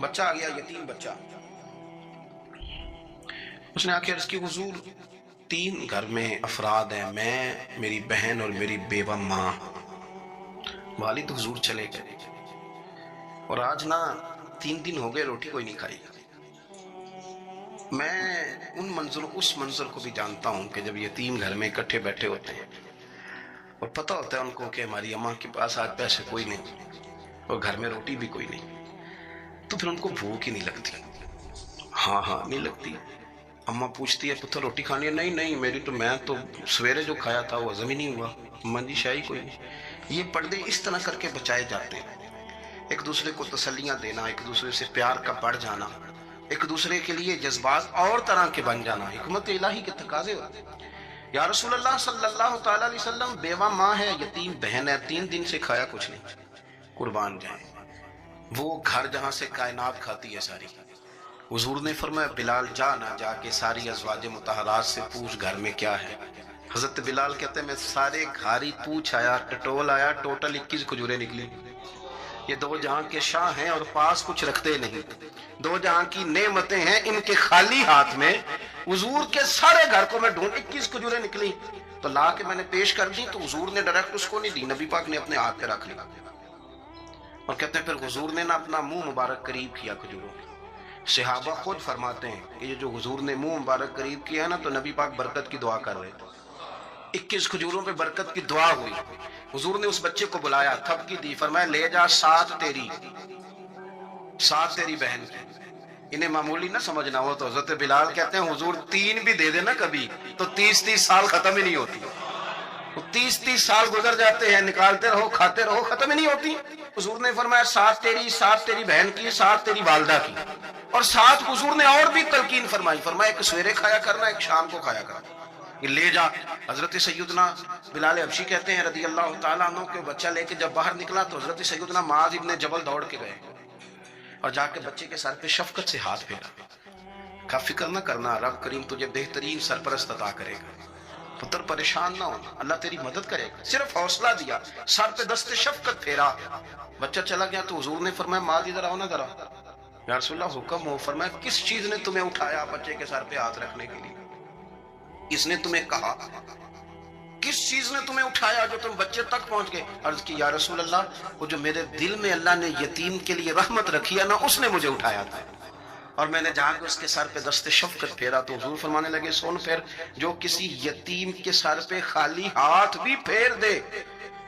بچہ آ گیا، یتیم بچہ. اس نے آ کے عرض کی حضور 3 گھر میں افراد ہیں، میں، میری بہن اور میری بیوہ ماں. والد حضور چلے گئے اور آج نا 3 دن ہو گئے روٹی کوئی نہیں کھائی. میں اس منظر کو بھی جانتا ہوں کہ جب یتیم گھر میں اکٹھے بیٹھے ہوتے ہیں اور پتہ ہوتا ہے ان کو کہ ہماری اماں کے پاس آج پیسے کوئی نہیں اور گھر میں روٹی بھی کوئی نہیں، تو پھر ان کو بھوک ہی نہیں لگتی. ہاں نہیں لگتی. اماں پوچھتی ہے پتر روٹی کھانی ہے؟ نہیں میں تو سویرے جو کھایا تھا وہ ہضم ہی نہیں ہوا. اماں جی شاہی کوئی نہیں. یہ پردے اس طرح کر کے بچائے جاتے ہیں، ایک دوسرے کو تسلیاں دینا، ایک دوسرے سے پیار کا بڑھ جانا، ایک دوسرے کے لیے جذبات اور طرح کے بن جانا، حکمت الہی کے تقاضے ہوتے ہیں. یا رسول اللہ صلی اللہ تعالیٰ علیہ وسلم، بیوہ ماں ہے، یتیم بہن ہے، 3 دن سے کھایا کچھ نہیں. قربان جائیں وہ گھر جہاں سے کائنات کھاتی ہے ساری. حضور نے فرمایا بلال جا کے ساری ازواج مطہرات سے پوچھ گھر میں کیا ہے. حضرت بلال کہتے ہیں میں سارے گھاری پوچھ آیا، ٹٹول آیا، ٹوٹل 21 کھجوریں نکلی. یہ 2 جہاں کے شاہ ہیں اور پاس کچھ رکھتے نہیں، 2 جہاں کی نعمتیں ہیں ان کے خالی ہاتھ میں. حضور کے سارے گھر کو میں ڈھونڈ 21 کھجوریں نکلی تو لا کے میں نے پیش کر دی، تو حضور نے ڈائریکٹ اس کو نہیں دی، نبی پاک نے اپنے ہاتھ پہ رکھ لی. اور کہتے ہیں پھر حضور نے نا اپنا منہ مبارک قریب کیا کھجوروں کے. صحابہ خود فرماتے ہیں کہ یہ جو حضور نے منہ مبارک قریب کیا نا تو نبی پاک برکت کی دعا کر رہے تھے. 21 کھجوروں پہ برکت کی دعا ہوئی. حضور نے اس بچے کو بلایا، تھپکی دی، فرمایا لے جا 7 تیری 7 تیری بہن کی. انہیں معمولی نہ سمجھنا ہو تو حضرت بلال کہتے ہیں حضور 3 بھی دے دینا کبھی تو 30 سال ختم ہی نہیں ہوتی. 30 سال گزر جاتے ہیں، نکالتے رہو کھاتے رہو، ختم ہی نہیں ہوتی. حضور نے فرمایا 7 تیری، 7 تیری بہن کی، 7 تیری والدہ کی، اور 7 حضور نے اور بھی تلقین فرمائی. فرمایا ایک سویرے کھایا کرنا، ایک شام کو کھایا کرنا. یہ لے جا. حضرت سیدنا بلال حبشی کہتے ہیں رضی اللہ تعالیٰ عنہ کہ بچہ لے کے جب باہر نکلا تو حضرت سیدنا معاذ ابن جبل دوڑ کے گئے اور جا کے بچے کے سر پہ شفقت سے ہاتھ پھیرا. کا فکر نہ کرنا، رب کریم تجھے بہترین سرپرست عطا کرے گا، پتر پریشان نہ ہونا، اللہ تیری مدد کرے گا. صرف حوصلہ دیا، سر پہ دست شفقت پھیرا. بچہ چلا گیا تو حضور نے فرمایا معاذ ادھر آؤ نا ذرا. یا رسول اللہ حکم ہو. فرمایا کس چیز نے تمہیں اٹھایا بچے کے سر پہ ہاتھ رکھنے کے لیے؟ اس نے تمہیں کہا کس چیز نے تمہیں اٹھایا جو تم بچے تک پہنچ گئے؟ عرض کی یا رسول اللہ وہ جو میرے دل میں اللہ نے یتیم کے لیے رحمت رکھی ہے نا اس نے مجھے اٹھایا تھا. اور میں نے جا کے اس کے سر پہ دست شفقت پھیرا تو حضور فرمانے لگے سن پھر جو کسی یتیم کے سر پہ خالی ہاتھ بھی پھیر دے،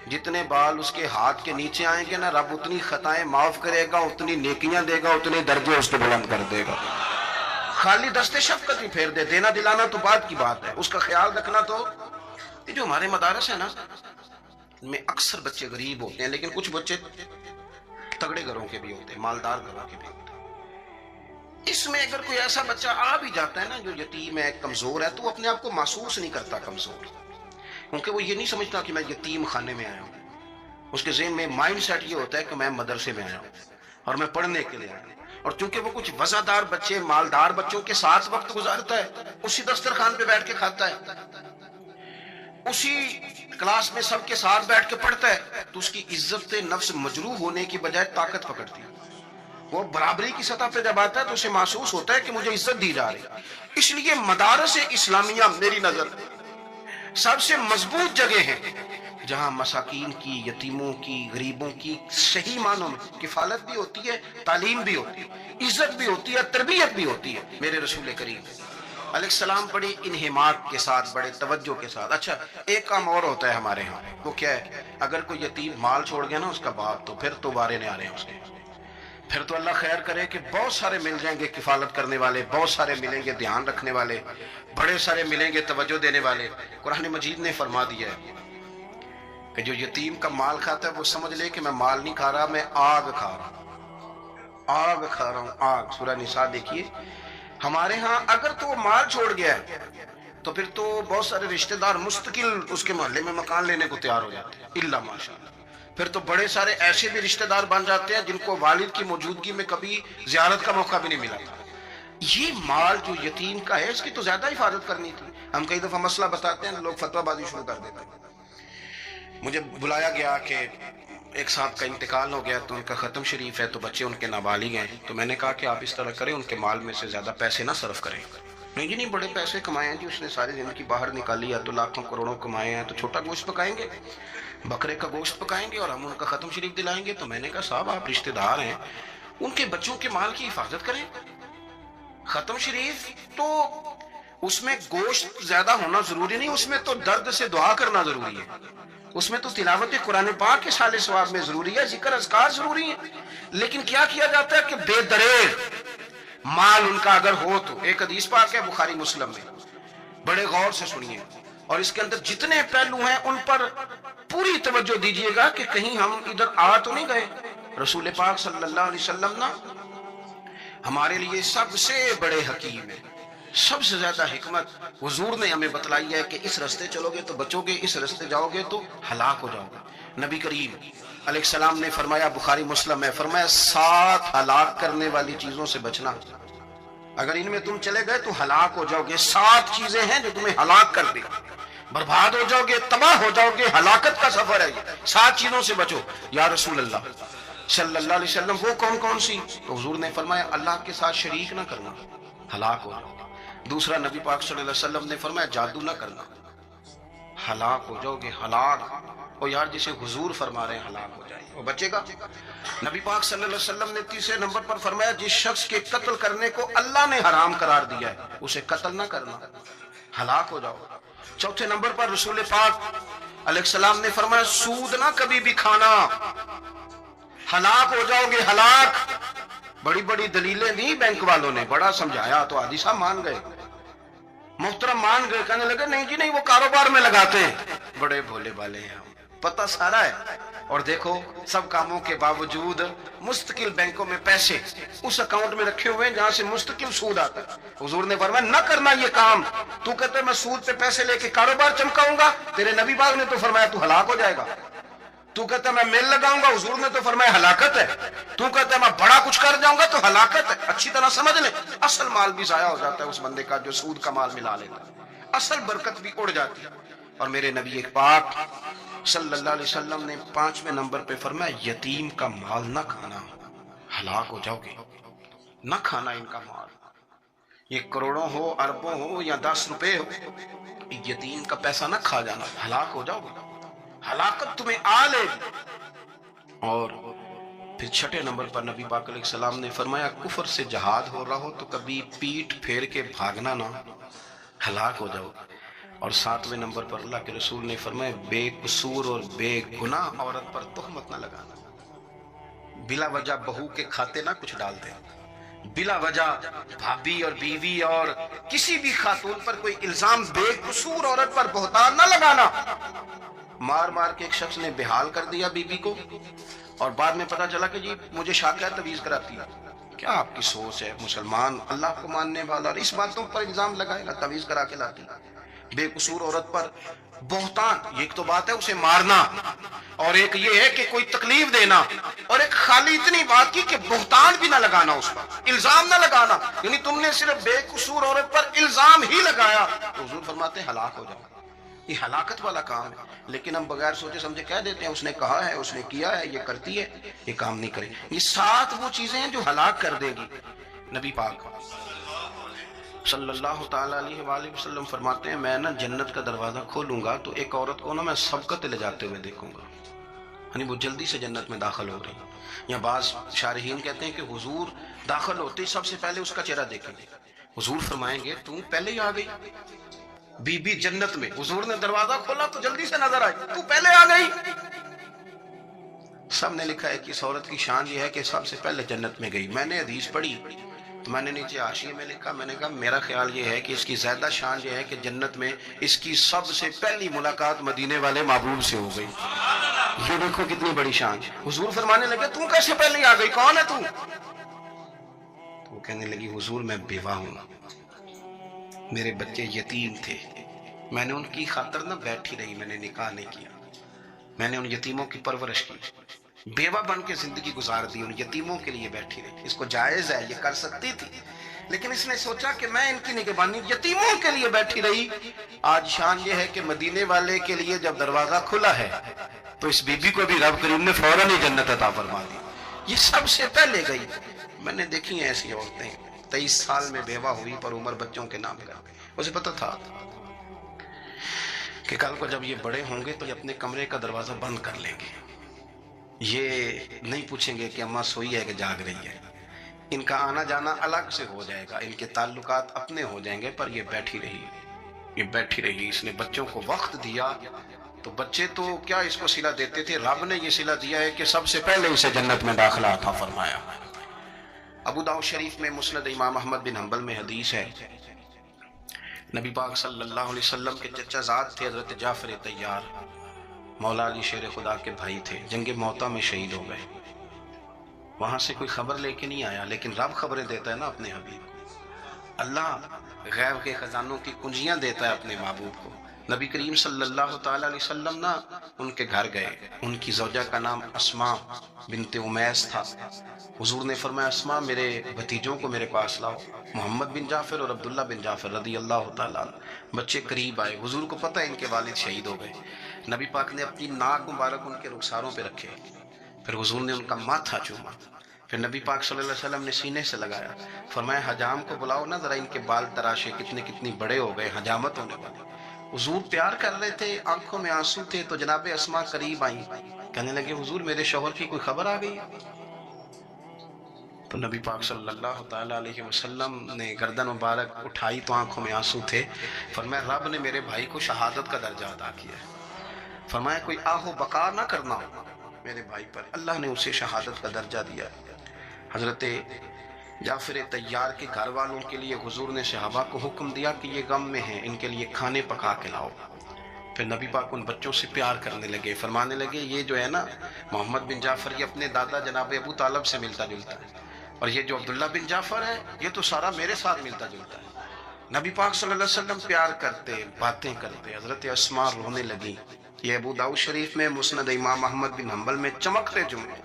جتنے بال اس کے ہاتھ کے نیچے آئیں گے نا رب اتنی خطائیں معاف کرے گا، اتنی نیکیاں دے گا، اتنے درجے اس کو بلند کر دے گا. خالی دست شفقت ہی پھیر دے. دینا دلانا تو بات کی بات ہے، اس کا خیال رکھنا. تو یہ جو ہمارے مدارس ہیں نا ان میں اکثر بچے غریب ہوتے ہیں، لیکن کچھ بچے تگڑے گھروں کے بھی ہوتے ہیں، مالدار گھروں کے بھی ہوتے ہیں. اس میں اگر کوئی ایسا بچہ آ بھی جاتا ہے نا جو یتیم ہے، کمزور ہے، تو وہ اپنے آپ کو محسوس نہیں کرتا کمزور، کیونکہ وہ یہ نہیں سمجھتا کہ میں یتیم خانے میں آیا ہوں. اس کے ذہن میں مائنڈ سیٹ یہ ہوتا ہے کہ میں مدرسے میں آیا ہوں اور میں پڑھنے کے لیے آیا ہوں. اور چونکہ وہ کچھ وزادار بچے، مالدار بچوں کے ساتھ وقت گزارتا ہے، اسی دسترخوان پہ بیٹھ کے کھاتا ہے، اسی کلاس میں سب کے ساتھ بیٹھ کے پڑھتا ہے، تو اس کی عزت نفس مجروح ہونے کی بجائے طاقت پکڑتی ہے. وہ برابری کی سطح پہ جب آتا ہے تو اسے محسوس ہوتا ہے کہ مجھے عزت دی جا رہی. اس لیے مدارس اسلامیہ میری نظر سب سے مضبوط جگہ ہیں جہاں مساکین کی، یتیموں کی، غریبوں کی صحیح معنوں میں کفالت بھی ہوتی ہے، تعلیم بھی ہوتی ہے، عزت بھی ہوتی ہے، تربیت بھی ہوتی ہے. میرے رسول کریم علیہ السلام بڑی انہماک کے ساتھ، بڑے توجہ کے ساتھ. اچھا ایک کام اور ہوتا ہے ہمارے ہاں، وہ کیا ہے؟ اگر کوئی یتیم مال چھوڑ گیا نا اس کا باپ، تو پھر تو بارے نہیں آ رہے ہیں اس کے، پھر تو اللہ خیر کرے کہ بہت سارے مل جائیں گے کفالت کرنے والے، بہت سارے ملیں گے دھیان رکھنے والے، بڑے سارے ملیں گے توجہ دینے والے. قرآن مجید نے فرما دیا ہے کہ جو یتیم کا مال کھاتا ہے وہ سمجھ لے کہ میں مال نہیں کھا رہا، میں آگ کھا رہا ہوں، آگ کھا رہا ہوں، آگ. سورہ نساء دیکھیے. ہمارے ہاں اگر تو وہ مال چھوڑ گیا ہے تو پھر تو بہت سارے رشتہ دار مستقل اس کے محلے میں مکان لینے کو تیار ہو جاتے ہیں، الا ماشاءاللہ. پھر تو بڑے سارے ایسے بھی رشتہ دار بن جاتے ہیں جن کو والد کی موجودگی میں کبھی زیارت کا موقع بھی نہیں ملا تھا. یہ مال جو یتیم کا ہے اس کی تو زیادہ حفاظت کرنی تھی. ہم کئی دفعہ مسئلہ بتاتے ہیں، لوگ فتویٰ بازی شروع کر دیتے ہیں. مجھے بلایا گیا کہ ایک صاحب کا انتقال ہو گیا تو ان کا ختم شریف ہے، تو بچے ان کے نابالغ ہیں، تو میں نے کہا کہ آپ اس طرح کریں، ان کے مال میں سے زیادہ پیسے نہ صرف کریں۔ نہیں جی نہیں، بڑے پیسے کمائے ہیں جی، اس نے ساری زندگی باہر نکالی ہے تو لاکھوں کروڑوں کمائے ہیں، تو چھوٹا گوشت پکائیں گے، بکرے کا گوشت پکائیں گے اور ہم ان کا ختم شریف دلائیں گے۔ تو میں نے کہا صاحب آپ رشتہ دار ہیں، ان کے بچوں کے مال کی حفاظت کریں۔ ختم شریف تو اس میں گوشت زیادہ ہونا ضروری نہیں، اس میں تو درد سے دعا کرنا ضروری ہے، اس میں تو تلاوت قرآن پاک کے سال ثواب میں ضروری ہے، ذکر اذکار ضروری ہے۔ لیکن کیا کیا جاتا ہے کہ بے دریغ مال ان کا اگر ہو تو، ایک حدیث پاک ہے بخاری مسلم میں، بڑے غور سے سنیے، اور اس کے اندر جتنے پہلو ہیں ان پر پوری توجہ دیجیے گا کہ کہیں ہم ادھر آ تو نہیں گئے۔ رسول پاک صلی اللہ علیہ وسلم نا ہمارے لیے سب سے بڑے حکیم ہیں، سب سے زیادہ حکمت حضور نے ہمیں بتلائی ہے کہ اس رستے چلو گے تو بچو گے، اس رستے جاؤ گے تو ہلاک ہو جاؤ گے۔ نبی کریم علیہ السلام نے فرمایا، بخاری مسلم میں فرمایا، 7 ہلاک کرنے والی چیزوں سے بچنا، اگر ان میں تم چلے گئے تو ہلاک ہو جاؤ گے۔ 7 چیزیں ہیں جو تمہیں ہلاک کر دے، برباد ہو جاؤ گے، تباہ ہو جاؤ گے، ہلاکت کا سفر ہے یہ، 7 چیزوں سے بچو۔ یا رسول اللہ صلی اللہ علیہ وسلم وہ کون کون سی؟ تو حضور نے فرمایا اللہ کے ساتھ شریک نہ کرنا، ہلاک ہو جاؤ گے۔ دوسرا نبی پاک صلی اللہ علیہ وسلم نے فرمایا جادو نہ کرنا، ہلاک ہو جاؤ گے، ہلاک۔ اور یار جسے حضور فرما رہے ہیں ہلاک ہو جائے وہ بچے گا۔ نبی پاک صلی اللہ علیہ وسلم نے تیسرے نمبر پر فرمایا جس شخص کے قتل کرنے کو اللہ نے حرام قرار دیا ہے اسے قتل نہ کرنا، ہلاک ہو جاؤ۔ چوتھے نمبر پر رسول پاک علیہ السلام نے فرمایا سود نہ کبھی بھی کھانا، ہلاک ہو جاؤ گے، ہلاک۔ بڑی بڑی دلیلیں دی بینک والوں نے، بڑا سمجھایا تو حاجی صاحب مان گئے، محترم مان گئے، کہنے لگے نہیں جی نہیں وہ کاروبار میں لگاتے ہیں۔ بڑے بھولے والے ہیں، پتہ سارا ہے۔ اور دیکھو سب کاموں کے باوجود مستقل بینکوں میں پیسے اس اکاؤنٹ میں رکھے ہوئے ہیں جہاں سے مستقل سود آتا ہے۔ حضور نے فرمایا نہ کرنا یہ کام، تو کہتے میں سود پہ پیسے لے کے کاروبار چمکاؤں گا، تیرے نبی پاک نے تو فرمایا تو ہلاک ہو جائے گا۔ تو کہتا ہے میں میل لگاؤں گا، حضور نے تو فرمایا ہلاکت ہے۔ تو کہتا ہے میں بڑا کچھ کر جاؤں گا تو ہلاکت ہے۔ اچھی طرح سمجھ لیں، اصل مال بھی ضائع ہو جاتا ہے اس بندے کا جو سود کا مال ملا لیتا ہے، اصل برکت بھی اڑ جاتی ہے۔ اور میرے نبی پاک صلی اللہ علیہ وسلم نے 5ویں نمبر پہ فرمایا یتیم کا مال نہ کھانا، ہلاک ہو جاؤ گے، نہ کھانا ان کا مال، یہ کروڑوں ہو، اربوں ہو یا 10 روپے ہو، یتیم کا پیسہ نہ کھا جانا، ہلاک ہو جاؤ گے، ہلاکت تمہیں آ لے گی۔ اور پھر 6 نمبر پر نبی پاک علیہ السلام نے فرمایا کفر سے جہاد ہو رہا ہو تو کبھی پیٹ پھیر کے بھاگنا نہ، ہلاک ہو جاؤ۔ اور 7ویں نمبر پر اللہ کے رسول نے فرمایا بے قصور اور بے گناہ عورت پر تہمت نہ لگانا، بلا وجہ بہو کے کھاتے نہ کچھ ڈالتے، بلا وجہ بھابی اور بیوی اور کسی بھی خاتون پر کوئی الزام بے قصور عورت پر بہتان نہ لگانا۔ مار مار کے ایک شخص نے بحال کر دیا بیوی کو، اور بعد میں پتا چلا کہ جی مجھے شاکرہ تویز کراتی ہے۔ کیا آپ کی سوچ ہے؟ مسلمان اللہ کو ماننے والا اور اس باتوں پر الزام لگائے گا تویز کرا کے لاتی ہے؟ بے قصور عورت پر بہتان، یہ ایک تو بات ہے اسے مارنا، اور ایک یہ ہے کہ کوئی تکلیف دینا، اور ایک خالی اتنی بات کی کہ بہتان بھی نہ لگانا، اس پر الزام نہ لگانا، یعنی تم نے صرف بے قصور عورت پر الزام ہی لگایا تو حضور فرماتے ہیں ہلاک ہو جاؤ۔ یہ ہلاکت والا کام ہے، لیکن ہم بغیر سوچے سمجھے کہہ دیتے ہیں اس نے کہا ہے، اس نے کیا ہے، یہ کرتی ہے، یہ کام نہیں کرے۔ یہ 7 وہ چیزیں ہیں جو ہلاک کر دے گی۔ نبی پاک صلی اللہ تعالیٰ علیہ وآلہ وسلم فرماتے ہیں میں نا جنت کا دروازہ کھولوں گا تو ایک عورت کو نا میں سبقت لے جاتے ہوئے دیکھوں گا، یعنی وہ جلدی سے جنت میں داخل ہو رہی۔ یا بعض شارحین کہتے ہیں کہ حضور داخل ہوتے ہی سب سے پہلے اس کا چہرہ دیکھیں گے، حضور فرمائیں گے تم پہلے ہی آ گئی بی بی جنت میں، حضور نے دروازہ کھولا تو جلدی سے نظر آئی، تو پہلے آ گئی۔ سب نے لکھا ہے کہ اس عورت کی شان یہ ہے کہ سب سے پہلے جنت میں گئی۔ میں نے حدیث پڑھی تو میں نے نیچے حاشیے میں لکھا، میں نے کہا میرا خیال یہ ہے کہ اس کی زیادہ شان یہ ہے کہ جنت میں اس کی سب سے پہلی ملاقات مدینے والے محبوب سے ہو گئی۔ یہ دیکھو کتنی بڑی شان۔ حضور فرمانے لگے تم کیسے پہلے آ گئی، کون ہے تو وہ کہنے لگی حضور میں بیوہ ہوں، میرے بچے یتیم تھے، میں نے ان کی خاطر نہ بیٹھی رہی، میں نے نکاح نہیں کیا، میں نے ان یتیموں کی پرورش کی، بیوہ بن کے زندگی گزار دی، ان یتیموں کے لیے بیٹھی رہی۔ اس کو جائز ہے، یہ کر سکتی تھی، لیکن اس نے سوچا کہ میں ان کی نگہبانی یتیموں کے لیے بیٹھی رہی۔ آج شان یہ ہے کہ مدینے والے کے لیے جب دروازہ کھلا ہے تو اس بیبی کو بھی رب کریم نے فوراً ہی جنت عطا فرما دی. یہ سب سے پہلے گئی. میں نے دیکھی ہیں ایسی عورتیں 23 سال میں بیوہ ہوئی پر عمر بچوں کے نام کر گئی. اسے پتہ تھا کہ کل کو جب یہ بڑے ہوں گے تو یہ اپنے کمرے کا دروازہ بند کر لیں گے. یہ نہیں پوچھیں گے کہ اماں سوئی ہے کہ جاگ رہی ہے. ان کا آنا جانا الگ سے ہو جائے گا, ان کے تعلقات اپنے ہو جائیں گے, پر یہ بیٹھی رہی, یہ بیٹھی رہی. اس نے بچوں کو وقت دیا تو بچے تو کیا اس کو صلہ دیتے تھے, رب نے یہ صلہ دیا ہے کہ سب سے پہلے اسے جنت میں داخلہ عطا فرمایا. ابو داؤد شریف میں مسند امام احمد بن حنبل میں حدیث ہے, نبی پاک صلی اللہ علیہ وسلم کے چچا زاد تھے حضرت جعفر طیار, مولا علی شیر خدا کے بھائی تھے, جنگ موطا میں شہید ہو گئے. وہاں سے کوئی خبر لے کے نہیں آیا, لیکن رب خبریں دیتا ہے نا اپنے حبیب کو. اللہ غیب کے خزانوں کی کنجیاں دیتا ہے اپنے محبوب کو. نبی کریم صلی اللہ تعالی علیہ وسلم نا ان کے گھر گئے. ان کی زوجہ کا نام اسماء بنت امیس تھا. حضور نے فرمایا اسماء میرے بھتیجوں کو میرے پاس لاؤ, محمد بن جعفر اور عبداللہ بن جعفر رضی اللہ تعالیٰ عنہ. بچے قریب آئے. حضور کو پتہ ہے ان کے والد شہید ہو گئے. نبی پاک نے اپنی ناک مبارک ان کے رخساروں پہ رکھے, پھر حضور نے ان کا ماتھا چوما, پھر نبی پاک صلی اللہ علیہ وسلم نے سینے سے لگایا. فرمایا حجام کو بلاؤ نا ذرا, ان کے بال تراشے, کتنے بڑے ہو گئے, حجامت ہونے والی. حضور پیار کر رہے تھے, آنکھوں میں آنسو تھے, تو جناب اسماء قریب آئیں, کہنے لگے حضور میرے شوہر کی کوئی خبر آ گئی. تو نبی پاک صلی اللہ تعالی علیہ وسلم نے گردن مبارک اٹھائی تو آنکھوں میں آنسو تھے. فرمایا رب نے میرے بھائی کو شہادت کا درجہ عطا کیا ہے. فرمایا کوئی آہ و بقا نہ کرنا میرے بھائی پر, اللہ نے اسے شہادت کا درجہ دیا. حضرت جعفر طیار کے گھر والوں کے لیے حضور نے صحابہ کو حکم دیا کہ یہ غم میں ہیں, ان کے لیے کھانے پکا کے لاؤ. پھر نبی پاک ان بچوں سے پیار کرنے لگے, فرمانے لگے یہ جو ہے نا محمد بن جعفر یہ اپنے دادا جناب ابو طالب سے ملتا جلتا ہے, اور یہ جو عبداللہ بن جعفر ہے یہ تو سارا میرے ساتھ ملتا جلتا ہے. نبی پاک صلی اللہ علیہ وسلم پیار کرتے, باتیں کرتے. حضرت اسماء رونے لگی. یہ ابو داؤد شریف میں مسند امام احمد بن حنبل میں چمکتے جملے.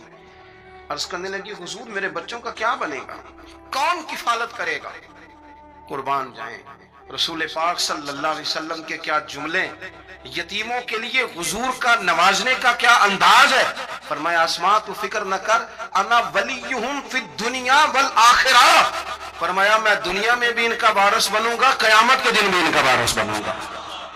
عرض کرنے لگی حضور میرے بچوں کا کیا بنے گا, کون کفالت کرے گا, قربان جائیں. رسول پاک صلی اللہ علیہ وسلم کے کیا جملے, یتیموں کے لیے حضور کا نوازنے کا کیا انداز ہے. فرمایا اسماء تو فکر نہ کر, انا ولیہم فی الدنیا والآخرہ. فرمایا میں دنیا میں بھی ان کا وارث بنوں گا, قیامت کے دن بھی ان کا وارث بنوں گا.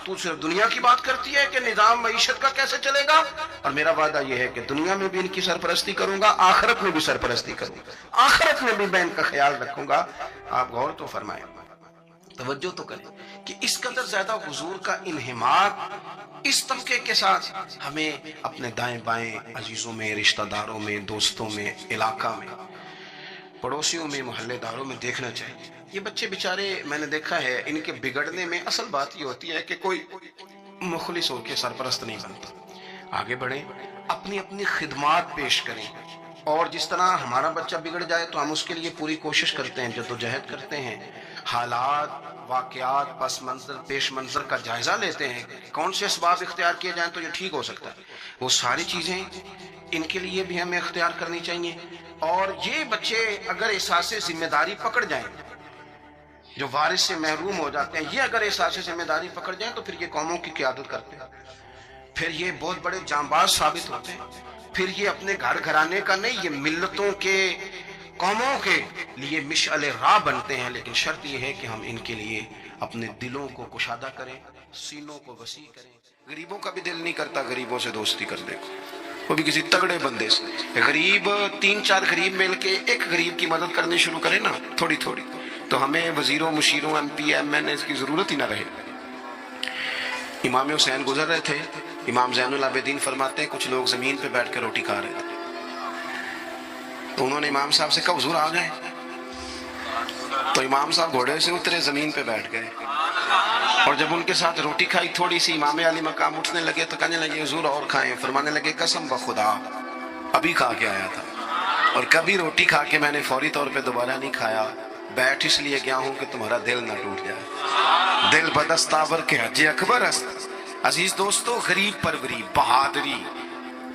تو صرف دنیا کی بات کرتی ہے کہ نظام معیشت کا کیسے چلے گا, اور میرا وعدہ یہ ہے کہ دنیا میں بھی ان کی سرپرستی کروں گا, آخرت میں بھی سرپرستی کروں گا, آخرت میں بھی میں ان کا خیال رکھوں گا. آپ غور تو فرمائیں, توجہ تو کریں کہ اس قدر زیادہ حضور کا انہماک اس طبقے کے ساتھ ہمیں اپنے دائیں بائیں عزیزوں میں, رشتہ داروں میں, دوستوں میں, علاقہ میں, پڑوسیوں میں, محلے داروں میں دیکھنا چاہیے. یہ بچے بیچارے میں نے دیکھا ہے ان کے بگڑنے میں اصل بات یہ ہوتی ہے کہ کوئی مخلص ہو کے سرپرست نہیں بنتا. آگے بڑھیں, اپنی اپنی خدمات پیش کریں, اور جس طرح ہمارا بچہ بگڑ جائے تو ہم اس کے لیے پوری کوشش کرتے ہیں, جدوجہد کرتے ہیں, حالات, واقعات, پس منظر, پیش منظر کا جائزہ لیتے ہیں, کون سے اسباب اختیار کیے جائیں تو یہ ٹھیک ہو سکتا ہے. وہ ساری چیزیں ان کے لیے بھی ہمیں اختیار کرنی چاہیے. اور یہ بچے اگر احساس ذمہ داری پکڑ جائیں, جو وارث سے محروم ہو جاتے ہیں, یہ اگر احساس ذمہ داری پکڑ جائیں تو پھر یہ قوموں کی قیادت کرتے ہیں, پھر یہ بہت بڑے جانباز ثابت ہوتے ہیں. پھر یہ اپنے گھر گھرانے کا نہیں, یہ ملتوں کے, قوموں کے لیے مشعل راہ بنتے ہیں. لیکن شرط یہ ہے کہ ہم ان کے لیے اپنے دلوں کو کشادہ کریں, سینوں کو وسیع کریں. غریبوں کا بھی دل نہیں کرتا غریبوں سے دوستی کرنے کو, وہ بھی کسی تگڑے بندے سے. غریب 3-4 غریب مل کے ایک غریب کی مدد کرنی شروع کریں نا تھوڑی تھوڑی, تو ہمیں وزیروں, مشیروں, ایم پی, ایم این اے کی ضرورت ہی نہ رہے. امام حسین گزر رہے تھے, امام زین العابدین فرماتے ہیں کچھ لوگ زمین پہ بیٹھ کے روٹی کھا رہے تھے, تو انہوں نے امام صاحب سے کہا حضور آ گئے. تو امام صاحب گھوڑے سے اترے, زمین پہ بیٹھ گئے, اور جب ان کے ساتھ روٹی کھائی تھوڑی سی, امام علی مقام اٹھنے لگے تو کہنے لگے حضور اور کھائیں. فرمانے لگے قسم بخدا ابھی کھا کے آیا تھا, اور کبھی روٹی کھا کے میں نے فوری طور پہ دوبارہ نہیں کھایا, بیٹھ اس لیے گیا ہوں کہ تمہارا دل نہ ٹوٹ جائے. دل بدستاور کے حج اکبر است. عزیز دوستو, غریب پروری, بہادری,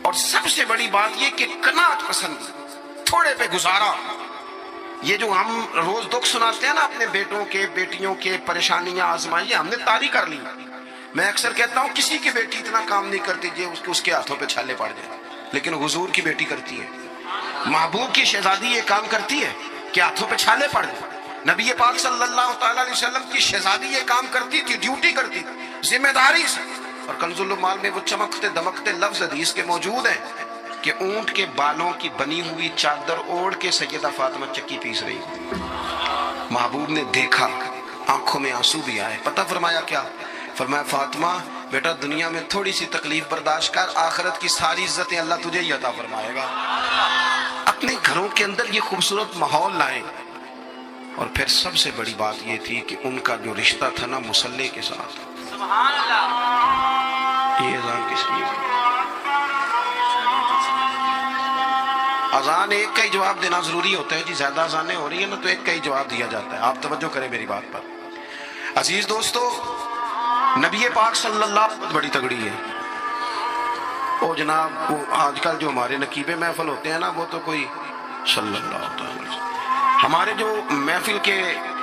اور سب سے بڑی بات یہ کہ قناعت پسند, تھوڑے پہ گزارا. یہ جو ہم روز دکھ سناتے ہیں نا اپنے بیٹوں کے, بیٹیوں کے, پریشانیاں, آزمائیاں ہم نے طاری کر لی. میں اکثر کہتا ہوں کسی کی بیٹی اتنا کام نہیں کرتی اس کے ہاتھوں پہ چھالے پڑ جائیں، لیکن حضور کی بیٹی کرتی ہے، محبوب کی شہزادی یہ کام کرتی ہے کہ ہاتھوں پہ چھالے پڑ جائیں۔ نبی پاک صلی اللہ تعالیٰ علیہ وسلم کی شہزادی یہ کام کرتی تھی، ڈیوٹی کرتی تھی ذمہ داری سے۔ اور کنز المال میں وہ چمکتے دمکتے لفظ حدیث کے موجود ہیں کہ اونٹ کے بالوں کی بنی ہوئی چادر اوڑھ کے سیدہ فاطمہ چکی پیس رہی، محبوب نے دیکھا، آنکھوں میں آنسو بھی آئے۔ پتہ فرمایا کیا؟ فرمایا فاطمہ بیٹا دنیا میں تھوڑی سی تکلیف برداشت کر، آخرت کی ساری عزتیں اللہ تجھے ہی عطا فرمائے گا۔ اپنے گھروں کے اندر یہ خوبصورت ماحول لائیں۔ اور پھر سب سے بڑی بات یہ تھی کہ ان کا جو رشتہ تھا نا مصلی کے ساتھ۔ سبحان اللہ۔ یہ اذان کس کی ہے؟ اذان ایک کا ہی جواب دینا ضروری ہوتا ہے جی، زیادہ اذانیں ہو رہی ہیں نا تو ایک کا ہی جواب دیا جاتا ہے، آپ توجہ کریں میری بات پر۔ عزیز دوستو، نبی پاک صلی اللہ علیہ وسلم بڑی تگڑی ہے۔ او جناب وہ آج کل جو ہمارے نقیبے محفل ہوتے ہیں نا وہ تو کوئی صلی اللہ علیہ وسلم، ہمارے جو محفل کے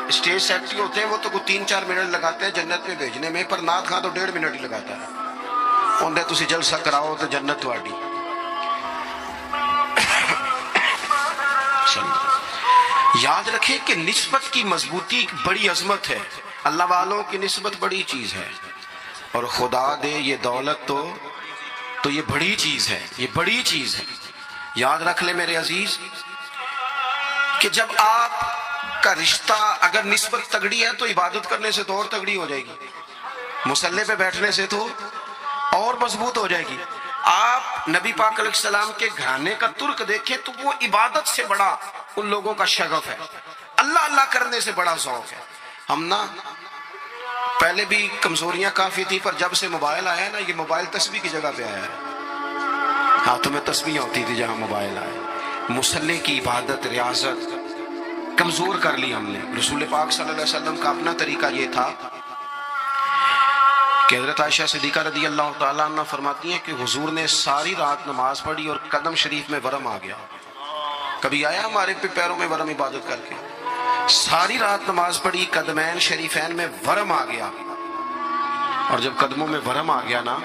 اسٹیج سیکٹری ہوتے ہیں وہ تو کوئی 3-4 منٹ لگاتے ہیں جنت میں بھیجنے میں، پر نعت خواں تو 1.5 منٹ ہی لگاتا ہے۔ اندر تسی جلسہ کراؤ تو جنت تواڈی۔ یاد رکھیں کہ نسبت کی مضبوطی ایک بڑی عظمت ہے، اللہ والوں کی نسبت بڑی چیز ہے، اور خدا دے یہ دولت تو یہ بڑی چیز ہے، یہ بڑی چیز ہے۔ یاد رکھ لے میرے عزیز کہ جب آپ کا رشتہ اگر نسبت تگڑی ہے تو عبادت کرنے سے تو اور تگڑی ہو جائے گی، مصلی پہ بیٹھنے سے تو اور مضبوط ہو جائے گی۔ آپ نبی پاک علیہ السلام کے گھرانے کا ترک دیکھیں تو وہ عبادت سے بڑا ان لوگوں کا شغف ہے، اللہ اللہ کرنے سے بڑا ذوق ہے۔ ہم نا پہلے بھی کمزوریاں کافی تھی، پر جب سے موبائل آیا ہے نا، یہ موبائل تسبیح کی جگہ پہ آیا ہے، ہاتھوں میں تسبیح ہوتی تھی جہاں موبائل آیا۔ مصلی کی عبادت ریاضت کمزور کر لی ہم نے۔ رسول پاک صلی اللہ علیہ وسلم کا اپنا طریقہ یہ تھا کہ حضرت عائشہ صدیقہ رضی اللہ تعالیٰ عنہ فرماتی ہیں کہ حضور نے ساری رات نماز پڑھی اور قدم شریف میں ورم آ گیا۔ کبھی آیا ہمارے پہ پیروں میں ورم عبادت کر کے؟ ساری رات نماز پڑھی، قدمین شریفین میں ورم آ گیا، اور جب قدموں میں ورم آ گیا نا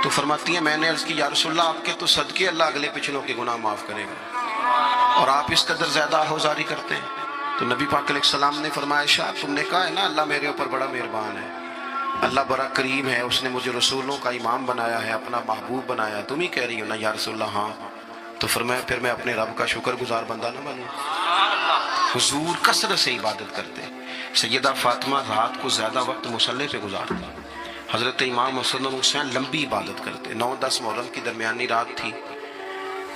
تو فرماتی ہیں میں نے عرض کی یا رسول اللہ آپ کے تو صدقے اللہ اگلے پچھلوں کے گناہ معاف کرے گا، اور آپ اس قدر زیادہ آہوزاری کرتے ہیں۔ تو نبی پاک علیہ السلام نے فرمایا عائشہ تم نے کہا ہے نا اللہ میرے اوپر بڑا مہربان ہے، اللہ بڑا کریم ہے، اس نے مجھے رسولوں کا امام بنایا ہے، اپنا محبوب بنایا ہے، تم ہی کہہ رہی ہو نا یا رسول اللہ؟ ہاں۔ تو فرمایا پھر میں اپنے رب کا شکر گزار بندہ نہ بنوں؟ حضور کثرت سے عبادت کرتے۔ سیدہ فاطمہ رات کو زیادہ وقت مصلی پہ گزارتی، حضرت امام حسن و حسین لمبی عبادت کرتے۔ 9-10 محرم کی درمیانی رات تھی،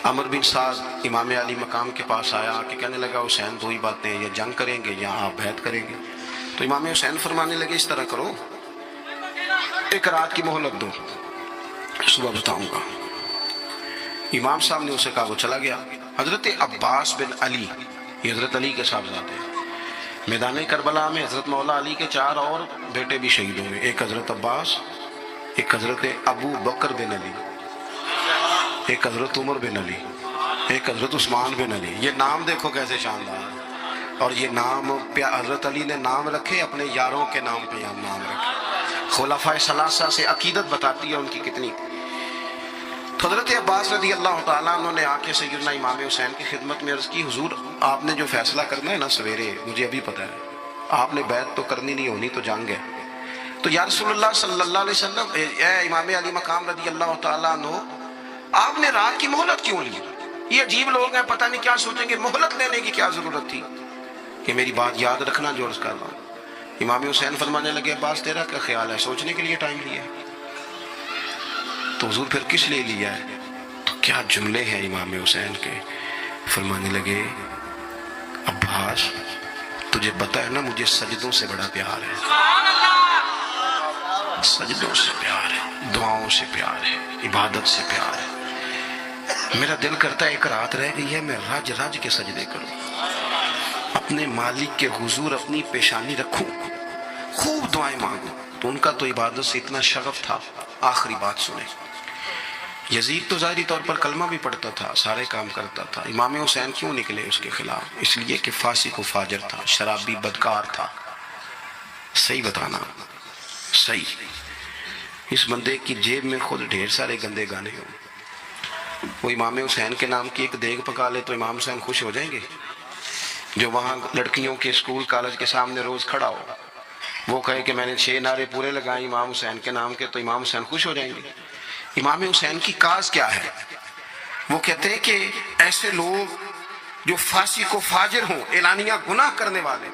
عمر بن سعد امام علی مقام کے پاس آیا کہ کہنے لگا حسین دو ہی باتیں ہیں، یا جنگ کریں گے یا آپ بیعت کریں گے۔ تو امام حسین فرمانے لگے اس طرح کرو، ایک رات کی مہلت دو، صبح بتاؤں گا۔ امام صاحب نے اسے کہا، وہ چلا گیا۔ حضرت عباس بن علی، یہ حضرت علی کے صاحبزادے ہیں، میدان کربلا میں حضرت مولا علی کے 4 اور بیٹے بھی شہید ہوئے، ایک حضرت عباس، ایک حضرت ابو بکر بن علی، ایک حضرت عمر بن علی، ایک حضرت عثمان بن علی۔ یہ نام دیکھو کیسے شاندار ہے، اور یہ نام حضرت علی نے نام رکھے اپنے یاروں کے نام پہ نام رکھے۔ خلفائے ثلاثہ سے عقیدت بتاتی ہے ان کی کتنی۔ تو حضرت عباس رضی اللہ تعالیٰ عنہ نے آ کے سیدنا امام حسین کی خدمت میں عرض کی حضور آپ نے جو فیصلہ کرنا ہے نا سویرے، مجھے ابھی پتہ ہے، آپ نے بیعت تو کرنی نہیں ہونی تو جنگ ہے۔ تو یا رسول اللہ صلی اللہ علیہ وسلم، اے امام علی مقام رضی اللہ تعالیٰ عنہ، آپ نے رات کی مہلت کیوں لی؟ یہ عجیب لوگ ہیں، پتہ نہیں کیا سوچیں گے، مہلت لینے کی کیا ضرورت تھی؟ کہ میری بات یاد رکھنا جو عرض کر رہا ہوں۔ امام حسین فرمانے لگے عباس تیرا کیا خیال ہے، سوچنے کے لیے ٹائم لیا ہے؟ تو حضور پھر کس لیے لیا ہے؟ تو کیا جملے ہیں امام حسین کے، فرمانے لگے عباس تجھے پتا ہے نا مجھے سجدوں سے بڑا پیار ہے، سجدوں سے پیار ہے، دعاؤں سے پیار ہے، عبادت سے پیار ہے۔ میرا دل کرتا ہے ایک رات رہ گئی ہے میں رج رج کے سجدے کروں، اپنے مالک کے حضور اپنی پیشانی رکھوں، خوب دعائیں مانگوں۔ تو ان کا تو عبادت سے اتنا شغف تھا۔ آخری بات سنیں، یزید تو ظاہری طور پر کلمہ بھی پڑھتا تھا، سارے کام کرتا تھا، امام حسین کیوں نکلے اس کے خلاف؟ اس لیے کہ فاسق و فاجر تھا، شرابی بدکار تھا۔ صحیح بتانا، صحیح. اس بندے کی جیب میں خود ڈھیر سارے گندے گانے ہوں. وہ امام حسین کے نام کی ایک دیگ پکا لے تو امام حسین خوش ہو جائیں گے؟ جو وہاں لڑکیوں کے اسکول کالج کے سامنے روز کھڑا ہو، وہ کہے کہ میں نے 6 نعرے پورے لگائے امام حسین کے نام کے، تو امام حسین خوش ہو جائیں گے؟ امام حسین کی کاز کیا ہے؟ وہ کہتے ہیں کہ ایسے لوگ جو فاسق و فاجر ہوں، اعلانیہ گناہ کرنے والے،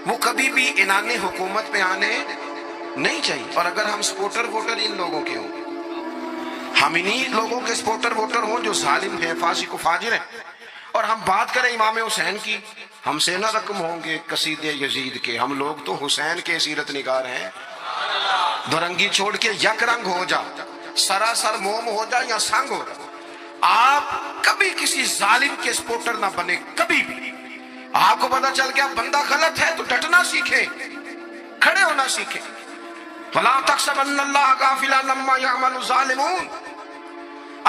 وہ کبھی بھی اعلان حکومت پہ آنے نہیں چاہیے. اور اگر ہم سپورٹر ووٹر ان لوگوں کے ہوں، ہم انہی لوگوں کے سپورٹر ووٹر ہوں جو ظالم ہیں، فاسق و فاجر ہیں، اور ہم بات کریں امام حسین کی، ہم سے نہ رقم ہوں گے قصید یزید کے. ہم لوگ تو حسین کے سیرت نگار ہیں. دورنگی چھوڑ کے یک رنگ ہو جا، سراسر موم ہو جا یا سنگ ہو جا، آپ کبھی کسی ظالم کے سپورٹر نہ بنے. کبھی بھی آپ کو پتا چل گیا بندہ غلط ہے تو ڈٹنا سیکھیں، کھڑے ہونا سیکھیں. وَلَا تَحْسَبَنَّ اللَّهَ غَافِلًا عَمَّا يَعْمَلُ الظَّالِمُونَ.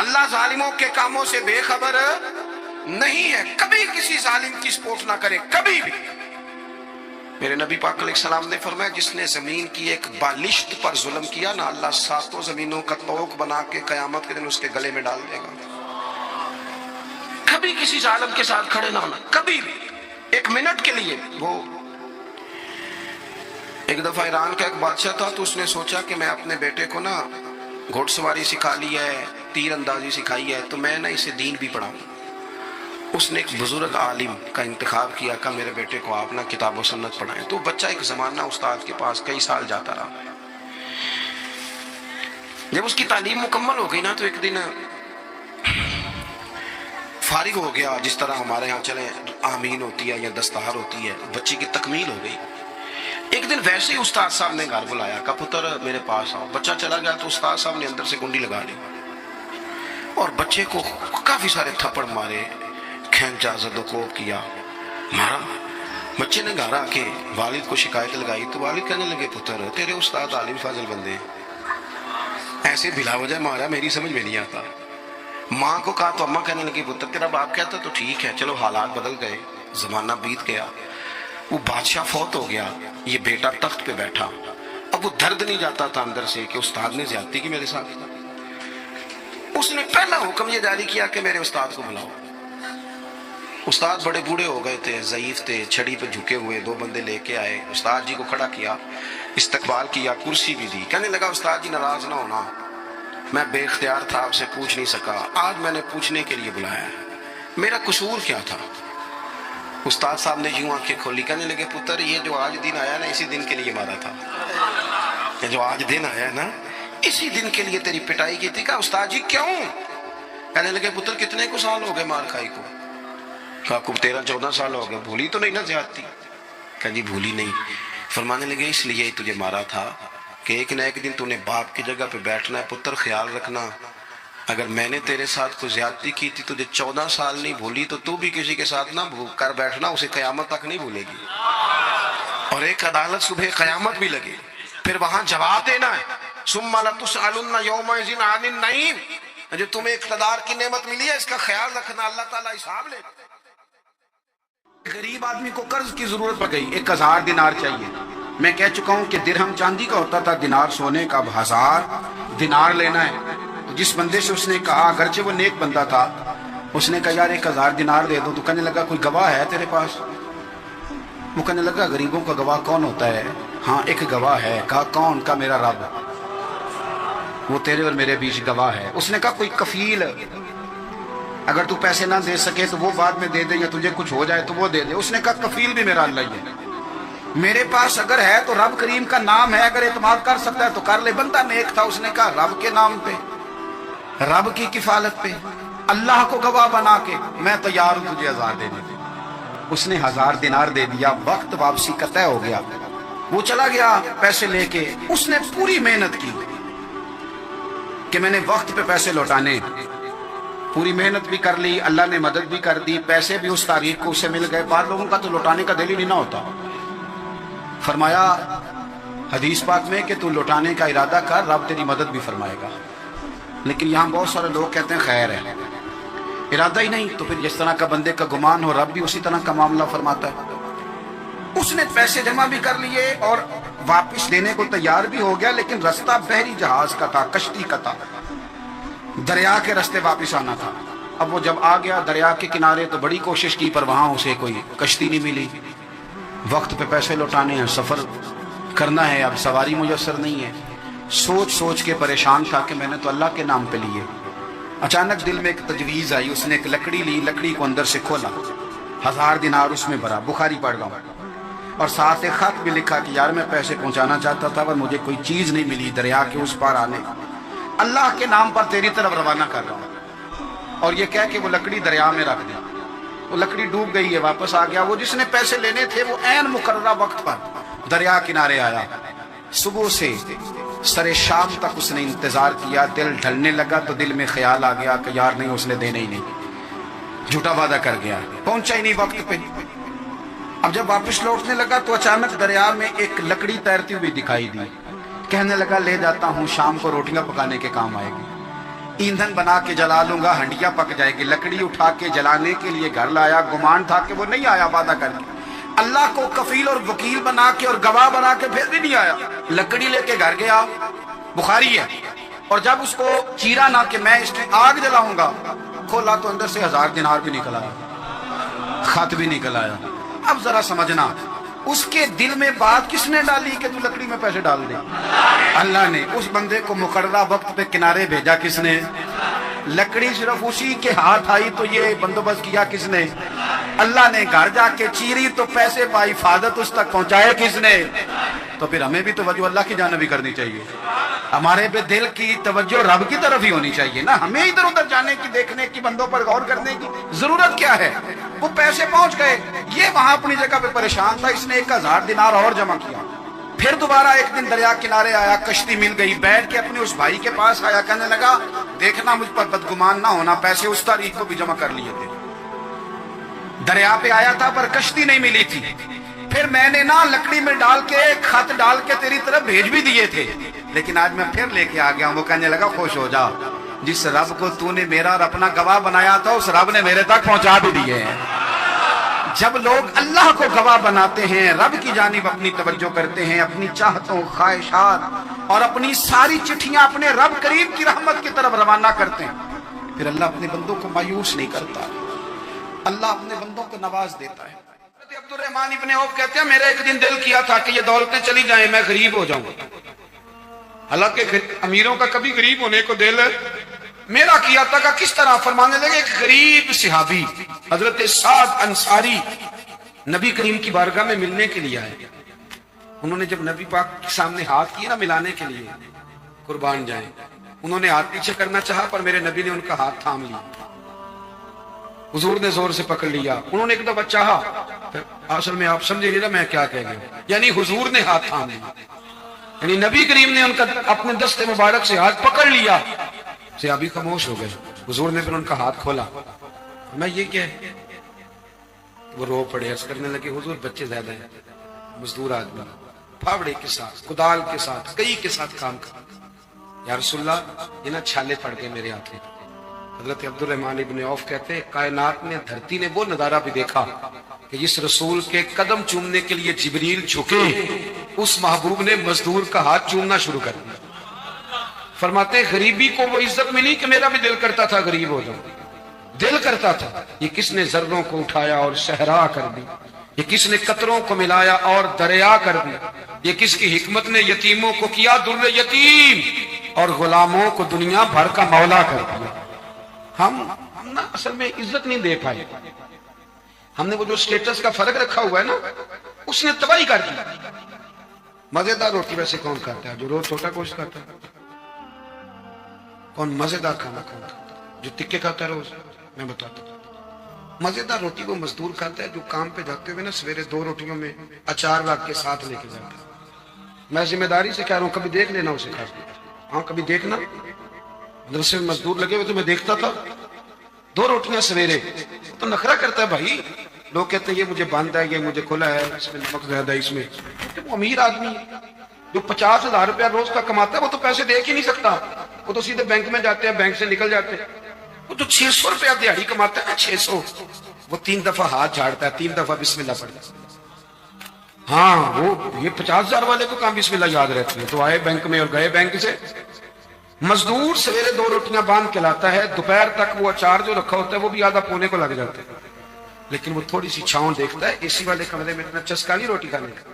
اللہ ظالموں کے کاموں سے بے خبر نہیں ہے. کبھی کسی ظالم کی سپورٹ نہ کرے، کبھی بھی. میرے نبی پاک علیہ السلام نے فرمایا جس نے زمین کی ایک بالشت پر ظلم کیا نا، اللہ 7 زمینوں کا طوق بنا کے قیامت کے دن اس کے گلے میں ڈال دے گا. کبھی کسی ظالم کے ساتھ کھڑے نہ ہونا، کبھی بھی ایک منٹ کے لیے. وہ ایک دفعہ ایران کا ایک بادشاہ تھا تو اس نے سوچا کہ میں اپنے بیٹے کو نا گھوڑ سواری سکھا لی ہے، تیر اندازی سکھائی ہے، تو میں نا اسے دین بھی پڑھاؤں. اس نے ایک بزرگ عالم کا انتخاب کیا کہ میرے بیٹے کو آپ نا کتاب و سنت پڑھائیں. تو بچہ ایک زمانہ استاد کے پاس کئی سال جاتا رہا. جب اس کی تعلیم مکمل ہو گئی نا تو ایک دن فارغ ہو گیا. جس طرح ہمارے ہاں چلے آمین ہوتی ہے یا دستہار ہوتی ہے، بچے کی تکمیل ہو گئی. ایک دن ویسے ہی استاد صاحب نے گھر بلایا کہ پتر میرے پاس آؤ. بچہ چلا گیا تو استاد صاحب نے اندر سے کنڈی لگا لی اور بچے کو کافی سارے تھپڑ مارے، کھینچا، زد و کوب کیا، مارا. بچے نے گھر آ کے والد کو شکایت لگائی تو والد کہنے لگے پتر تیرے استاد عالم فاضل بندے ایسے بلا وجہ مارا، میری سمجھ میں نہیں آتا. ماں کو کہا تو اماں کہنے لگی پتر تیرا باپ کہتا تو ٹھیک ہے، چلو حالات بدل گئے، زمانہ بیت گیا، وہ بادشاہ فوت ہو گیا، یہ بیٹا تخت پہ بیٹھا. اب وہ درد نہیں جاتا تھا اندر سے کہ استاد نے زیادتی کی میرے ساتھ. اس نے پہلا حکم یہ جاری کیا کہ میرے استاد کو بلاؤ. استاد بڑے بوڑھے ہو گئے تھے، ضعیف تھے، چھڑی پہ جھکے ہوئے. 2 بندے لے کے آئے، استاد جی کو کھڑا کیا، استقبال کیا، کرسی بھی دی. کہنے لگا استاد جی ناراض نہ ہونا، میں بے اختیار تھا، آپ سے پوچھ نہیں سکا، آج میں نے پوچھنے کے لیے بلایا ہے، میرا قصور کیا تھا؟ استاد صاحب نے یوں آنکھیں کھولی، کہنے لگے پتر یہ جو آج دن آیا نا اسی دن کے لیے مارا تھا. یہ جو آج دن آیا نا اسی دن کے لیے تیری پٹائی کی تھی. کہا استاد جی کیوں؟ کہنے لگے پتر کتنے کو سال ہو گئے مار کھائی کو؟ کہا کو 13-14 سال ہو گئے. بھولی تو نہیں نا زیادتی؟ کہا جی بھولی نہیں. فرمانے لگے اس لیے تجھے مارا تھا کہ ایک نہ ایک دن تو نے باپ کی جگہ پہ بیٹھنا ہے. پتر خیال رکھنا اگر میں نے تیرے ساتھ کوئی زیادتی کی تھی تجھے 14 سال نہیں بھولی تو تو بھی کسی کے ساتھ نہ کر بیٹھنا، اسے قیامت تک نہیں بھولے گی. اور ایک عدالت صبح قیامت بھی لگے، پھر وہاں جواب دینا ہے. ثم لتسألن یومئذ عن النعیم. جو تمہیں اقتدار کی نعمت ملی ہے اس کا خیال رکھنا، اللہ تعالیٰ حساب لے. غریب آدمی کو قرض کی ضرورت پڑ گئی، 1000 دینار چاہیے. میں کہہ چکا ہوں کہ درہم چاندی کا ہوتا تھا، دینار سونے کا. اب 1000 دینار لینا ہے. جس بندے سے اس نے کہا، اگرچہ وہ نیک بندہ تھا، اس نے کہا یار 1000 دینار دے دو. تو کہنے لگا کوئی گواہ ہے تیرے پاس؟ وہ کہنے لگا غریبوں کا گواہ کون ہوتا ہے؟ ہاں ایک گواہ ہے. کہا کون؟ کا میرا رب، وہ تیرے اور میرے بیچ گواہ ہے. اس نے کہا کوئی کفیل، اگر تو پیسے نہ دے سکے تو وہ بعد میں دے دے، یا تجھے کچھ ہو جائے تو وہ دے دے. اس نے کہا کفیل بھی میرا اللہ ہی ہے. میرے پاس اگر ہے تو رب کریم کا نام ہے، اگر اعتماد کر سکتا ہے تو کر لے. بندہ نیک تھا، اس نے کہا رب کے نام پہ، رب کی کفالت پہ، اللہ کو گواہ بنا کے میں تیار ہوں تجھے 1000 دینے دے. اس نے 1000 دینار دے دیا. وقت واپسی کا طے ہو گیا. وہ چلا گیا پیسے لے کے. اس نے پوری محنت کی کہ میں نے وقت پہ پیسے لوٹانے، پوری محنت بھی کر لی، اللہ نے مدد بھی کر دی، پیسے بھی اس تاریخ کو اسے مل گئے. بعض لوگوں کا تو لوٹانے کا دل ہی نہیں نہ ہوتا. فرمایا حدیث پاک میں کہ تو لوٹانے کا ارادہ کر، رب تیری مدد بھی فرمائے گا. لیکن یہاں بہت سارے لوگ کہتے ہیں خیر ہے، ارادہ ہی نہیں. تو پھر جس طرح کا بندے کا گمان ہو رب بھی اسی طرح کا معاملہ فرماتا ہے. اس نے پیسے جمع بھی کر لیے اور واپس دینے کو تیار بھی ہو گیا، لیکن رستہ بحری جہاز کا تھا، کشتی کا تھا، دریا کے رستے واپس آنا تھا۔ اب وہ جب آ گیا دریا کے کنارے تو بڑی کوشش کی، پر وہاں اسے کوئی کشتی نہیں ملی۔ وقت پہ پیسے لوٹانے ہیں، سفر کرنا ہے، اب سواری میسر نہیں ہے۔ سوچ سوچ کے پریشان تھا کہ میں نے تو اللہ کے نام پہ لیے۔ اچانک دل میں ایک تجویز آئی، اس نے ایک لکڑی لی، لکڑی کو اندر سے کھولا، 1000 دینار اس میں بھرا، بخاری پڑھ رہا ہوں، اور ساتھ ایک خط بھی لکھا کہ یار میں پیسے پہنچانا چاہتا تھا پر مجھے کوئی چیز نہیں ملی دریا کے اس پار آنے، اللہ کے نام پر تیری طرف روانہ کر رہا ہوں۔ اور یہ کہہ کہ وہ لکڑی دریا میں رکھ دی، وہ لکڑی ڈوب گئی ہے، واپس آ گیا۔ وہ جس نے پیسے لینے تھے وہ عین مقررہ وقت پر دریا کنارے آیا۔ صبح سے سر شام تک اس نے انتظار کیا، دل ڈھلنے لگا تو دل میں خیال آ گیا کہ یار نہیں، اس نے دینے ہی نہیں، جھوٹا وعدہ کر گیا، پہنچا ہی نہیں وقت پہ۔ اب جب واپس لوٹنے لگا تو اچانک دریا میں ایک لکڑی تیرتی ہوئی دکھائی دی، کہنے لگا لے جاتا ہوں، شام کو روٹیاں پکانے کے کام آئے گی، ایندھن بنا کے جلا لوں گا، ہنڈیاں پک جائے گی۔ لکڑی اٹھا کے جلانے کے لیے گھر لایا، گمان تھا کہ وہ نہیں آیا وعدہ کر کے، اللہ کو کفیل اور وکیل بنا کے اور گواہ بنا کے پھر بھی نہیں آیا۔ لکڑی لے کے گھر گیا، بخاری ہے، اور جب اس کو چیرا نہ کہ میں اس کی آگ جلاؤں گا، کھولا تو اندر سے 1000 دینار بھی نکل آیا، خط بھی نکل آیا۔ اب ذرا سمجھنا، اس کے دل میں بات کس نے ڈالی کہ تو لکڑی میں پیسے ڈال دے؟ اللہ نے۔ اس بندے کو مقررہ وقت پہ کنارے بھیجا کس نے؟ لکڑی صرف اسی کے ہاتھ آئی تو یہ بندوبست کیا کس نے؟ اللہ نے۔ گھر جا کے چیری تو پیسے پائی، حفاظت اس تک پہنچائے کس نے؟ تو پھر ہمیں بھی توجہ اللہ کی جانب ہی کرنی چاہیے، ہمارے پہ دل کی توجہ رب کی طرف ہی ہونی چاہیے نا، ہمیں ادھر ادھر جانے کی، دیکھنے کی، بندوں پر غور کرنے کی ضرورت کیا ہے؟ وہ پیسے پہنچ گئے، یہ وہاں اپنی جگہ پہ پریشان تھا، اس نے 1000 دینار اور جمع کیا۔ پھر دوبارہ ایک دن دریا کنارے آیا، کشتی مل گئی، بیٹھ کے اپنے اس بھائی کے پاس آیا، کہنے لگا دیکھنا مجھ پر بدگمان نہ ہونا، پیسے اس تاریخ کو بھی جمع کر لیے تھے، دریا پہ آیا تھا پر کشتی نہیں ملی تھی، پھر میں نے نا لکڑی میں ڈال کے خط ڈال کے تیری طرف بھیج بھی دیے تھے، لیکن آج میں پھر لے کے آ گیا ہوں۔ وہ کہنے لگا خوش ہو جا، جس رب کو تو نے میرا اور اپنا گواہ بنایا تھا اس رب نے میرے تک پہنچا بھی دیے ہیں۔ جب لوگ اللہ کو گواہ بناتے ہیں، رب کی جانب اپنی توجہ کرتے ہیں، اپنی چاہتوں، خواہشات اور اپنی ساری چٹھیاں اپنے رب کریم کی رحمت کی طرف روانہ کرتے ہیں، پھر اللہ اپنے بندوں کو مایوس نہیں کرتا، اللہ اپنے بندوں کو نواز دیتا ہے۔ عبد الرحمن ابن عوف کہتے ہیں میرا ایک دن دل کیا تھا کہ یہ دولتیں چلی جائیں، میں غریب ہو جاؤں گا۔ حالانکہ امیروں کا کبھی غریب ہونے کو دل میرا کیا تھا کہ کس طرح؟ فرمانے لگے ایک غریب صحابی حضرت سعد انصاری نبی کریم کی بارگاہ میں ملنے کے لیے آئے، انہوں نے جب نبی پاک کے سامنے ہاتھ کیے نا ملانے کے لیے، قربان جائیں، انہوں نے ہاتھ پیچھے کرنا چاہا پر میرے نبی نے ان کا ہاتھ تھام لیا، حضور نے زور سے پکڑ لیا، انہوں نے ایک دفعہ چاہا، اصل میں آپ سمجھے نہیں نا میں کیا کہہ گیا، یعنی حضور نے ہاتھ تھام لیا، یعنی نبی کریم نے ان کا اپنے دست مبارک سے ہاتھ پکڑ لیا، صحابی خاموش ہو گئے، حضور نے پھر ان کا ہاتھ کھولا، میں یہ کیا ہے؟ وہ رو پڑے، عرض کرنے لگے حضور بچے زیادہ ہیں، مزدور آدمی، پھاوڑے کے ساتھ، کدال کے ساتھ، کئی کے ساتھ کام کر، یا رسول اللہ یہ نا چھالے پڑ گئے میرے ہاتھ میں۔ حضرت عبد الرحمن ابن عوف کہتے ہیں کائنات نے، دھرتی نے وہ نظارہ بھی دیکھا کہ جس رسول کے قدم چومنے کے لیے جبریل جھکے، اس محبوب نے مزدور کا ہاتھ چومنا شروع کر دیا۔ فرماتے ہیں غریبی کو وہ عزت ملی کہ میرا بھی دل کرتا تھا غریب ہو جاؤں، دل کرتا تھا یہ کس نے ذروں کو اٹھایا اور صحرا کر دی، یہ کس نے قطروں کو ملایا اور دریا کر دی، یہ کس کی حکمت نے یتیموں کو کیا در یتیم اور غلاموں کو دنیا بھر کا مولا کر دیا۔ ہم نا اصل میں عزت نہیں دے پائے، ہم نے وہ جو سٹیٹس کا فرق رکھا ہوا ہے نا اس نے تباہی کر دی۔ مزیدار روٹی ویسے کون کھاتا ہے؟ جو روز چھوٹا گوشت کھاتا ہے؟ کون مزیدار کھانا کھاتا ہے؟ جو ٹکے کھاتا ہے روز؟ میں بتاتا ہوں، مزیدار روٹی وہ مزدور کھاتا ہے جو کام پہ جاتے ہوئے نا سویرے 2 روٹیوں میں اچار رکھ کے ساتھ لے کے جاتا ہے۔ میں ذمہ داری سے کہہ رہا ہوں، کبھی دیکھ لینا اسے کھاتے، ہاں کبھی دیکھنا، مدرسے میں مزدور لگے ہوئے تو میں دیکھتا تھا 2 روٹیاں سویرے، تو نخرہ کرتا ہے بھائی، لوگ کہتے ہیں یہ مجھے بند ہے، یہ مجھے کھلا ہے، اس میں نمک زیادہ ہے، اس میں وہ امیر آدمی ہے جو 50,000 روپیہ روز کا کماتا ہے، وہ تو پیسے دے ہی نہیں سکتا، وہ تو سیدھے بینک میں جاتے ہیں، بینک سے نکل جاتے ہیں۔ وہ تو 600 روپیہ دیہڑی کماتا ہے، 600، وہ 3 دفعہ ہاتھ جھاڑتا ہے، 3 دفعہ بسم اللہ پڑھتا ہے، ہاں وہ یہ 50,000 والے کو کہاں بسم اللہ یاد رہتی ہے؟ تو آئے بینک میں اور گئے بینک سے. مزدور سویرے 2 روٹیاں باندھ کے لاتا ہے, دوپہر تک وہ اچار جو رکھا ہوتا ہے وہ بھی آدھا پونے کو لگ جاتا ہے, لیکن وہ تھوڑی سی چھاؤں دیکھتا ہے. اے سی والے کمرے میں اتنا چسکا نہیں روٹی کھانے کا,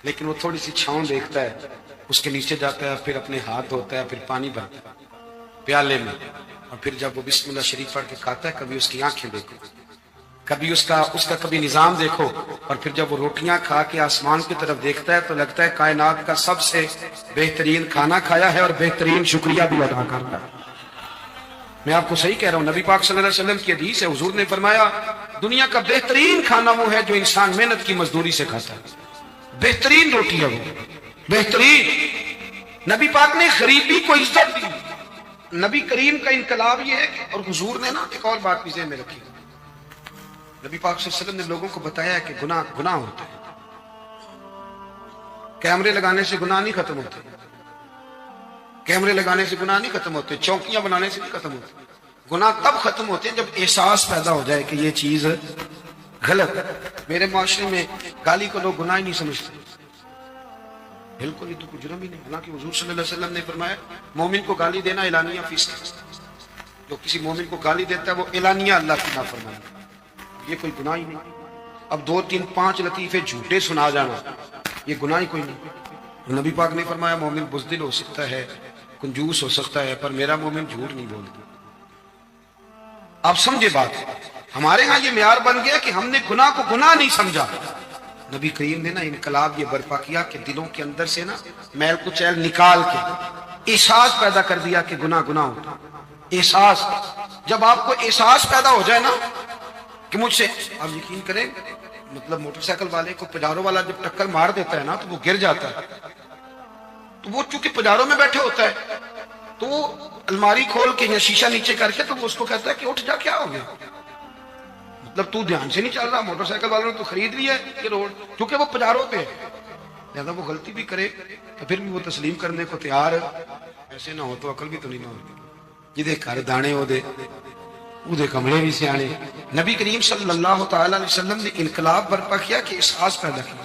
لیکن وہ تھوڑی سی چھاؤں دیکھتا ہے, اس کے نیچے جاتا ہے, پھر اپنے ہاتھ دھوتا ہے, پھر پانی بھرتا ہے پیالے میں, اور پھر جب وہ بسم اللہ شریف پڑھ کے کھاتا ہے, کبھی اس کی آنکھیں دیکھو, کبھی اس کا کبھی نظام دیکھو, اور پھر جب وہ روٹیاں کھا کے آسمان کی طرف دیکھتا ہے تو لگتا ہے کائنات کا سب سے بہترین کھانا کھایا ہے اور بہترین شکریہ بھی ادا کرتا ہے. میں آپ کو صحیح کہہ رہا ہوں, نبی پاک صلی اللہ علیہ وسلم کی حدیث ہے, حضور نے فرمایا دنیا کا بہترین کھانا وہ ہے جو انسان محنت کی مزدوری سے کھاتا ہے. بہترین روٹی ہے وہ, بہترین. نبی پاک نے غریبی کو عزت دی. نبی کریم کا انقلاب یہ ہے کہ, اور حضور نے نا ایک اور بات بھی ذہن میں رکھی, نبی پاک صلی اللہ علیہ وسلم نے لوگوں کو بتایا کہ گناہ ہوتا ہے. کیمرے لگانے سے گناہ نہیں ختم ہوتے, کیمرے لگانے سے گناہ نہیں ختم ہوتے, چوکیاں بنانے سے نہیں ختم ہوتے. گناہ تب ختم ہوتے ہیں جب احساس پیدا ہو جائے کہ یہ چیز غلط ہے. میرے معاشرے میں گالی کو لوگ گناہ ہی نہیں سمجھتے, بالکل یہ تو کوئی جرم ہی نہیں. حالانکہ حضور صلی اللہ علیہ وسلم نے فرمایا مومن کو گالی دینا اعلانیہ فسق, جو کسی مومن کو گالی دیتا ہے وہ اعلانیہ اللہ کی نافرمانی, یہ کوئی گناہ ہی نہیں. اب 2 3 5 لطیفے جھوٹے سنا جانا یہ گناہ ہی کوئی نہیں. نبی پاک نے فرمایا مومن بزدل ہو سکتا ہے, کنجوس ہو سکتا ہے, پر میرا مومن جھوٹ نہیں بولتا. آپ سمجھے بات, ہمارے ہاں یہ معیار بن گیا کہ ہم نے گناہ کو گناہ نہیں سمجھا. نبی کریم نے نا انقلاب یہ برپا کیا کہ دلوں کے اندر سے نا میل کچیل نکال کے احساس پیدا کر دیا کہ گناہ ہوتا. احساس, جب آپ کو احساس پیدا ہو جائے نا کہ مجھ سے, آپ یقین کریں مطلب موٹر سائیکل والے کو پجارو والا جب ٹکر مار دیتا ہے نا تو وہ گر جاتا ہے, تو وہ چونکہ پجارو میں بیٹھے ہوتا ہے تو وہ الماری کھول کے یا شیشہ نیچے کر کے تو وہ اس کو کہتا ہے کہ اٹھ جا, کیا ہو گیا, مطلب تو دھیان سے نہیں چل رہا. موٹر سائیکل والوں نے تو خرید لی ہے یہ روڈ, کیونکہ وہ پجارو پہ ہے, لہذا وہ غلطی بھی کرے تو پھر بھی وہ تسلیم کرنے کو تیار ہے. ایسے نہ ہو تو عقل بھی تو نہیں نہ ہوتی. یہ گھر دانے ہو دے وہ کمرے بھی سیانے. نبی کریم صلی اللہ تعالی علیہ وسلم نے انقلاب برپا کیا کہ احساس پیدا کیا,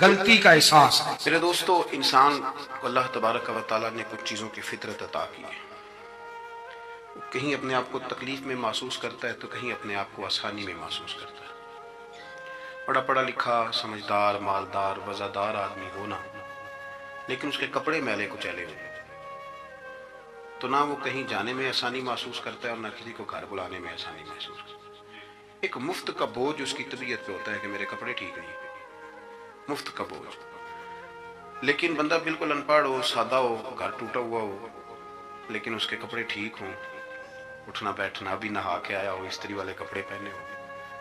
غلطی کا احساس. میرے دوستو, انسان کو اللہ تبارک و تعالیٰ نے کچھ چیزوں کی فطرت عطا کی ہے. کہیں اپنے آپ کو تکلیف میں محسوس کرتا ہے تو کہیں اپنے آپ کو آسانی میں محسوس کرتا ہے. بڑا پڑھا لکھا, سمجھدار, مالدار, وزادار آدمی ہونا, لیکن اس کے کپڑے میلے کچیلے ہوں تو نہ وہ کہیں جانے میں آسانی محسوس کرتا ہے اور نہ کسی کو گھر بلانے میں آسانی محسوس کرتا ہے. ایک مفت کا بوجھ اس کی طبیعت پہ ہوتا ہے کہ میرے کپڑے ٹھیک نہیں, مفت کا بوجھ. لیکن بندہ بالکل ان پڑھ ہو, سادہ ہو, گھر ٹوٹا ہوا ہو, لیکن اس کے کپڑے ٹھیک ہوں, اٹھنا بیٹھنا, ابھی نہا کے آیا ہو, استری والے کپڑے پہنے ہو,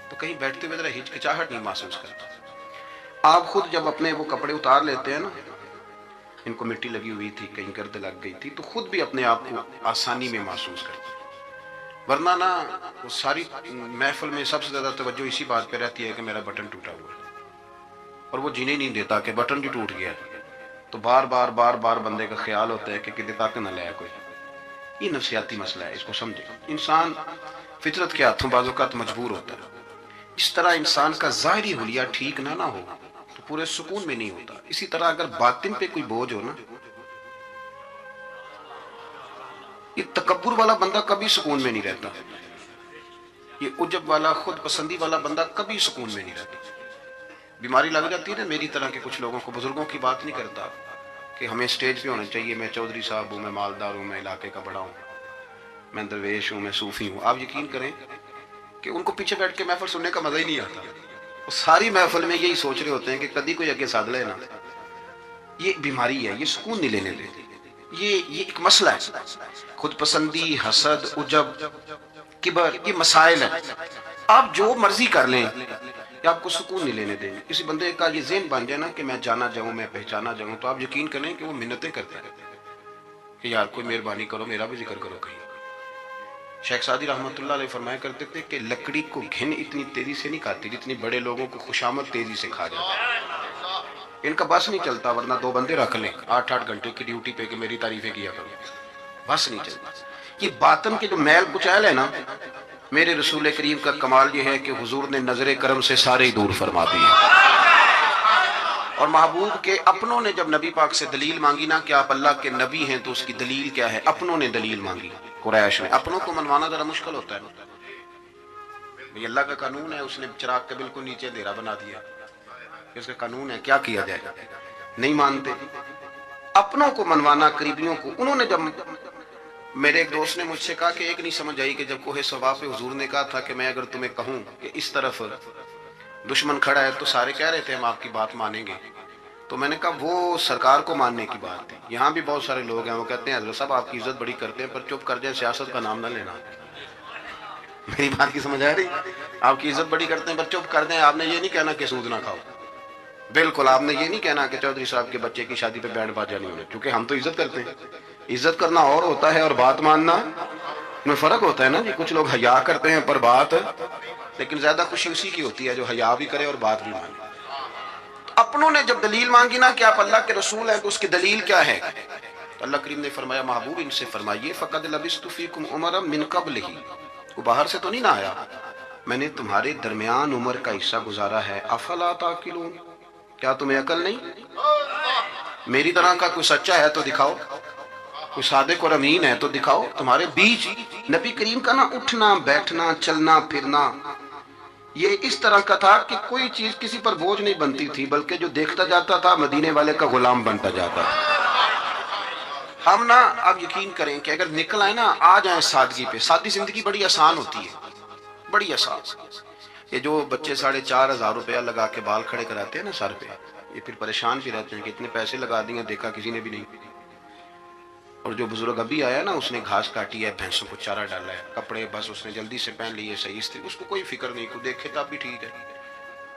تو کہیں بیٹھتے ہوئے ذرا ہچکچاہٹ نہیں محسوس کرتا. آپ خود جب اپنے وہ کپڑے اتار لیتے ہیں نا, ان کو مٹی لگی ہوئی تھی, کہیں گرد لگ گئی تھی, تو خود بھی اپنے آپ کو آسانی میں محسوس کرتے ہیں. ورنہ نا وہ ساری محفل میں سب سے زیادہ توجہ اسی بات پہ رہتی ہے کہ میرا بٹن ٹوٹا ہوا ہے, اور وہ جینے نہیں دیتا کہ بٹن بھی ٹوٹ گیا, تو بار بار بندے کا خیال ہوتا ہے کہ کدے تک نہ لیا کوئی. یہ نفسیاتی مسئلہ ہے, اس کو سمجھے. انسان فطرت کے ہاتھوں بعض اوقات مجبور ہوتا ہے. اس طرح انسان کا ظاہری حلیہ ٹھیک نہ ہو تو پورے سکون میں نہیں ہوتا. اسی طرح اگر باطن پہ کوئی بوجھ ہو نا, یہ تکبر والا بندہ کبھی سکون میں نہیں رہتا, یہ عجب والا, خود پسندی والا بندہ کبھی سکون میں نہیں رہتا. بیماری لگ جاتی ہے نا میری طرح کے کچھ لوگوں کو. بزرگوں کی بات نہیں کرتا کہ ہمیں سٹیج پہ ہونا چاہیے, میں چودھری صاحب ہوں, میں مالدار ہوں, میں علاقے کا بڑا ہوں, میں درویش ہوں, میں صوفی ہوں. آپ یقین کریں کہ ان کو پیچھے بیٹھ کے محفل سننے کا مزہ ہی نہیں آتا. وہ ساری محفل میں یہی سوچ رہے ہوتے ہیں کہ کدی کوئی اگے ساتھ لے نا. یہ بیماری ہے, یہ سکون نہیں لینے دیتی. یہ ایک مسئلہ ہے. خود پسندی, حسد, عجب, کبر, یہ مسائل ہیں. آپ جو مرضی کر لیں, یہ آپ کو سکون نہیں لینے دیں گے. کسی بندے کا یہ ذہن بن جائے نا کہ میں جانا جاؤں, میں پہچانا جاؤں, تو آپ یقین کریں کہ وہ منتیں کرتے ہیں کہ یار کوئی مہربانی کرو, میرا بھی ذکر کرو کہیں. شیخ سعدی رحمۃ اللہ علیہ فرمایا کرتے تھے کہ لکڑی کو گھن اتنی تیزی سے نہیں کھاتی جتنی بڑے لوگوں کو خوشامد تیزی سے کھا جاتا ہے. ان کا بس نہیں چلتا, ورنہ 2 بندے رکھ لیں 8 گھنٹے کی ڈیوٹی پہ کہ میری تعریفیں کیا کرو, بس نہیں چلتا. یہ باطن کے جو میل کچیل ہے نا, میرے رسول کریم کا کمال یہ ہے کہ حضور نے نظر کرم سے سارے ہی دور فرما دیے. اور محبوب کے اپنوں نے جب نبی پاک سے دلیل مانگی نا کہ آپ اللہ کے نبی ہیں تو اس کی دلیل کیا ہے، اپنوں نے دلیل مانگی، قریش نے۔ اپنوں کو منوانا ذرا مشکل ہوتا ہے، یہ اللہ کا قانون ہے، اس نے چراغ کے بالکل نیچے اندھیرا بنا دیا، اس کا قانون ہے، کیا کیا جائے، نہیں مانتے۔ اپنوں کو منوانا، قریبیوں کو، انہوں نے جب، میرے ایک دوست نے مجھ سے کہا کہ ایک نہیں سمجھ آئی کہ جب کوہ صفا پہ حضور نے کہا تھا کہ میں اگر تمہیں کہوں کہ اس طرف دشمن کھڑا ہے تو سارے کہہ رہے تھے ہم آپ کی بات مانیں گے، تو میں نے کہا وہ سرکار کو ماننے کی بات ہے، یہاں بھی بہت سارے لوگ ہیں وہ کہتے ہیں حضرت صاحب آپ کی عزت بڑی کرتے ہیں پر چپ کر جائیں، سیاست کا نام نہ لینا۔ میری بات کی سمجھ آ رہی؟ آپ کی عزت بڑی کرتے ہیں پر چپ کر دیں، آپ نے یہ نہیں کہنا کہ سود نہ کھاؤ، بالکل آپ نے یہ نہیں کہنا کہ چودھری صاحب کے بچے کی شادی پہ بینڈ باجا نہیں ہونے، کیونکہ ہم تو عزت کرتے ہیں۔ عزت کرنا اور ہوتا ہے اور بات ماننا میں فرق ہوتا ہے نا جی، کچھ لوگ حیا کرتے ہیں پر بات، لیکن زیادہ خوشی اسی کی ہوتی ہے جو حیا بھی کرے اور بات بھی مانے۔ اپنوں نے جب دلیل مانگی نا کہ آپ اللہ کے رسول ہیں تو اس کی دلیل کیا ہے، اللہ کریم نے فرمایا محبوب ان سے فرمائیے فقد لبثت فیکم عمرا من قبلہ، وہ باہر سے تو نہیں نہ آیا، میں نے تمہارے درمیان عمر کا حصہ گزارا ہے، افلا تعقلون، کیا تمہیں عقل نہیں؟ میری طرح کا کوئی سچا ہے تو دکھاؤ، کوئی صادق اور امین ہے تو دکھاؤ، تمہارے بیچ نبی کریم کا نا اٹھنا بیٹھنا چلنا پھرنا یہ اس طرح کا تھا کہ کوئی چیز کسی پر بوجھ نہیں بنتی تھی، بلکہ جو دیکھتا جاتا تھا مدینے والے کا غلام بنتا جاتا تھا۔ ہم نا اب یقین کریں کہ اگر نکل آئے نا، آ جائیں سادگی پہ، سادی زندگی بڑی آسان ہوتی ہے، بڑی آسان۔ یہ جو بچے 4,500 روپیہ لگا کے بال کھڑے کراتے ہیں نا سر پہ، یہ پھر پریشان بھی رہتے ہیں کہ اتنے پیسے لگا دیے، دیکھا کسی نے بھی نہیں۔ اور جو بزرگ ابھی آیا نا اس نے گھاس کاٹی ہے، بھینسوں کو چارہ ڈالا ہے، کپڑے بس اس نے جلدی سے پہن لیے، صحیح سے، اس کو کوئی فکر نہیں، کوئی دیکھے تب بھی ٹھیک ہے،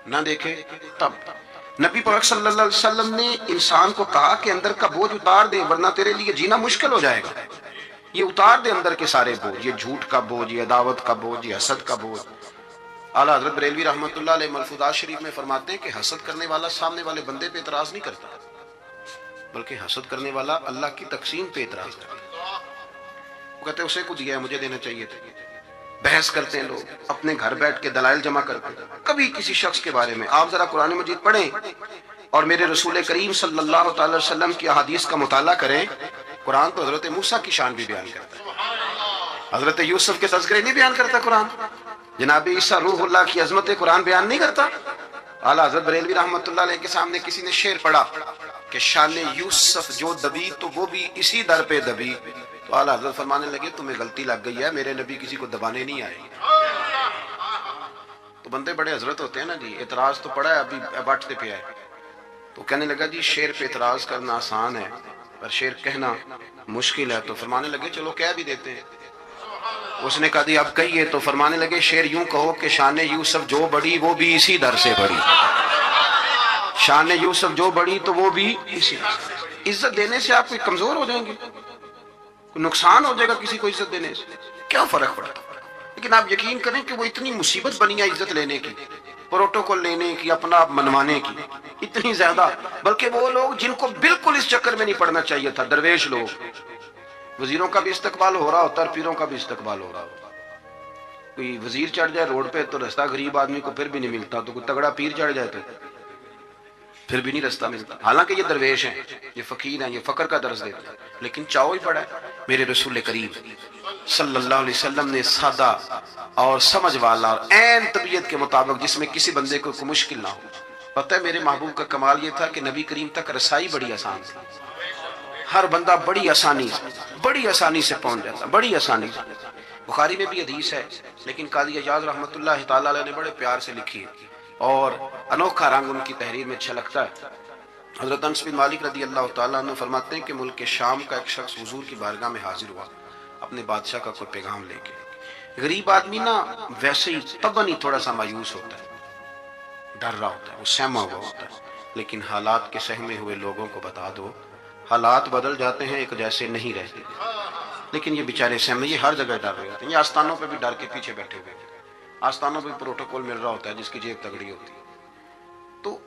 نہ دیکھے تب۔ نبی پاک صلی اللہ علیہ وسلم نے انسان کو کہا کہ اندر کا بوجھ اتار دے ورنہ تیرے لیے جینا مشکل ہو جائے گا، یہ اتار دے اندر کے سارے بوجھ، یہ جھوٹ کا بوجھ، یہ عداوت کا بوجھ، یہ حسد کا بوجھ۔ اعلیٰ حضرت بریلوی رحمۃ اللہ علیہ ملفوظات شریف میں فرماتے ہیں کہ حسد کرنے والا سامنے والے بندے پہ اعتراض نہیں کرتا، بلکہ حسد کرنے والا اللہ کی تقسیم پہ اعتراض کرتا ہے، وہ کہتے ہیں اسے کو دیا ہے مجھے دینا چاہیے تھا۔ بحث کرتے ہیں لوگ، اپنے گھر بیٹھ کے دلائل جمع کرتے ہیں، کبھی کسی شخص کے بارے میں آپ ذرا قرآن مجید پڑھیں اور میرے رسول کریم صلی اللہ تعالی وسلم کی احادیث کا مطالعہ کریں، قرآن تو حضرت موسیٰ کی شان بھی بیان کرتا ہے، حضرت یوسف کے تذکرے نہیں بیان کرتا قرآن، جناب عیسیٰ روح اللہ کی عظمت قرآن بیان نہیں کرتا۔ اعلیٰ حضرت بریلوی رحمۃ اللہ علیہ کے سامنے کسی نے شعر پڑھا کہ شان یوسف جو دبی تو وہ بھی اسی در پہ دبی، تو اعلیٰ حضرت فرمانے لگے تمہیں غلطی لگ گئی ہے، میرے نبی کسی کو دبانے نہیں آئے۔ تو بندے بڑے حضرت ہوتے ہیں نا جی، اعتراض تو پڑا ہے ابھی بٹتے پہ ہے، تو کہنے لگا جی شعر پہ اعتراض کرنا آسان ہے پر شعر کہنا مشکل ہے، تو فرمانے لگے چلو کہہ بھی دیتے ہیں۔ اس نے کہا دی اب کہیے، تو فرمانے لگے شعر یوں کہو کہ شان یوسف جو بڑی وہ بھی اسی در سے بڑی، شان یوسف جو بڑی تو وہ بھی اسی در سے۔ عزت دینے سے آپ کوئی کمزور ہو جائیں گے، کوئی نقصان ہو جائے گا کسی کو عزت دینے سے، کیا فرق پڑتا؟ لیکن آپ یقین کریں کہ وہ اتنی مصیبت بنی ہے عزت لینے کی، پروٹوکول لینے کی، اپنا آپ منوانے کی، اتنی زیادہ، بلکہ وہ لوگ جن کو بالکل اس چکر میں نہیں پڑنا چاہیے تھا، درویش لوگ، وزیروں کا بھی استقبال ہو رہا ہوتا ہے اور پیروں کا بھی استقبال ہو رہا ہوتا ہے۔ کوئی وزیر چڑھ جائے روڈ پہ تو رستہ غریب آدمی کو پھر بھی نہیں ملتا، تو کوئی تگڑا پیر چڑھ جائے تو پھر بھی نہیں رستہ ملتا، حالانکہ یہ درویش ہیں، یہ فقیر ہیں، یہ فقر کا درس دیتے ہیں، لیکن چاؤ ہی پڑا ہے۔ میرے رسول کریم صلی اللہ علیہ وسلم نے سادہ اور سمجھ والا اور عین طبیعت کے مطابق جس میں کسی بندے کو کوئی مشکل نہ ہو، پتہ ہے میرے محبوب کا کمال یہ تھا کہ نبی کریم تک رسائی بڑی آسان تھی، ہر بندہ بڑی آسانی سے پہنچ جاتا، بڑی آسانی سے۔ بخاری میں بھی حدیث ہے، لیکن قاضی اعجاز رحمۃ اللہ تعالی علیہ نے بڑے پیار سے لکھی ہے اور انوکھا رنگ ان کی تحریر میں اچھا لگتا ہے۔ حضرت انس بن مالک رضی اللہ تعالیٰ عنہ فرماتے ہیں کہ ملک شام کا ایک شخص حضور کی بارگاہ میں حاضر ہوا اپنے بادشاہ کا کوئی پیغام لے کے۔ غریب آدمی نا ویسے ہی طبعاً ہی تھوڑا سا مایوس ہوتا ہے، ڈر رہا ہوتا ہے، وہ سہما ہوا ہوتا ہے، لیکن حالات کے سہمے ہوئے لوگوں کو بتا دو حالات بدل جاتے ہیں، ایک جیسے نہیں رہتے، لیکن یہ بیچارے سہمے، یہ ہر جگہ ڈر رہے ہوتے ہیں، یہ آستانوں پہ بھی ڈر کے پیچھے بیٹھے ہوئے ہیں، آستانوں پہ پروٹوکول مل رہا ہوتا ہے جس کی جیب تگڑی ہوتی ہے، تو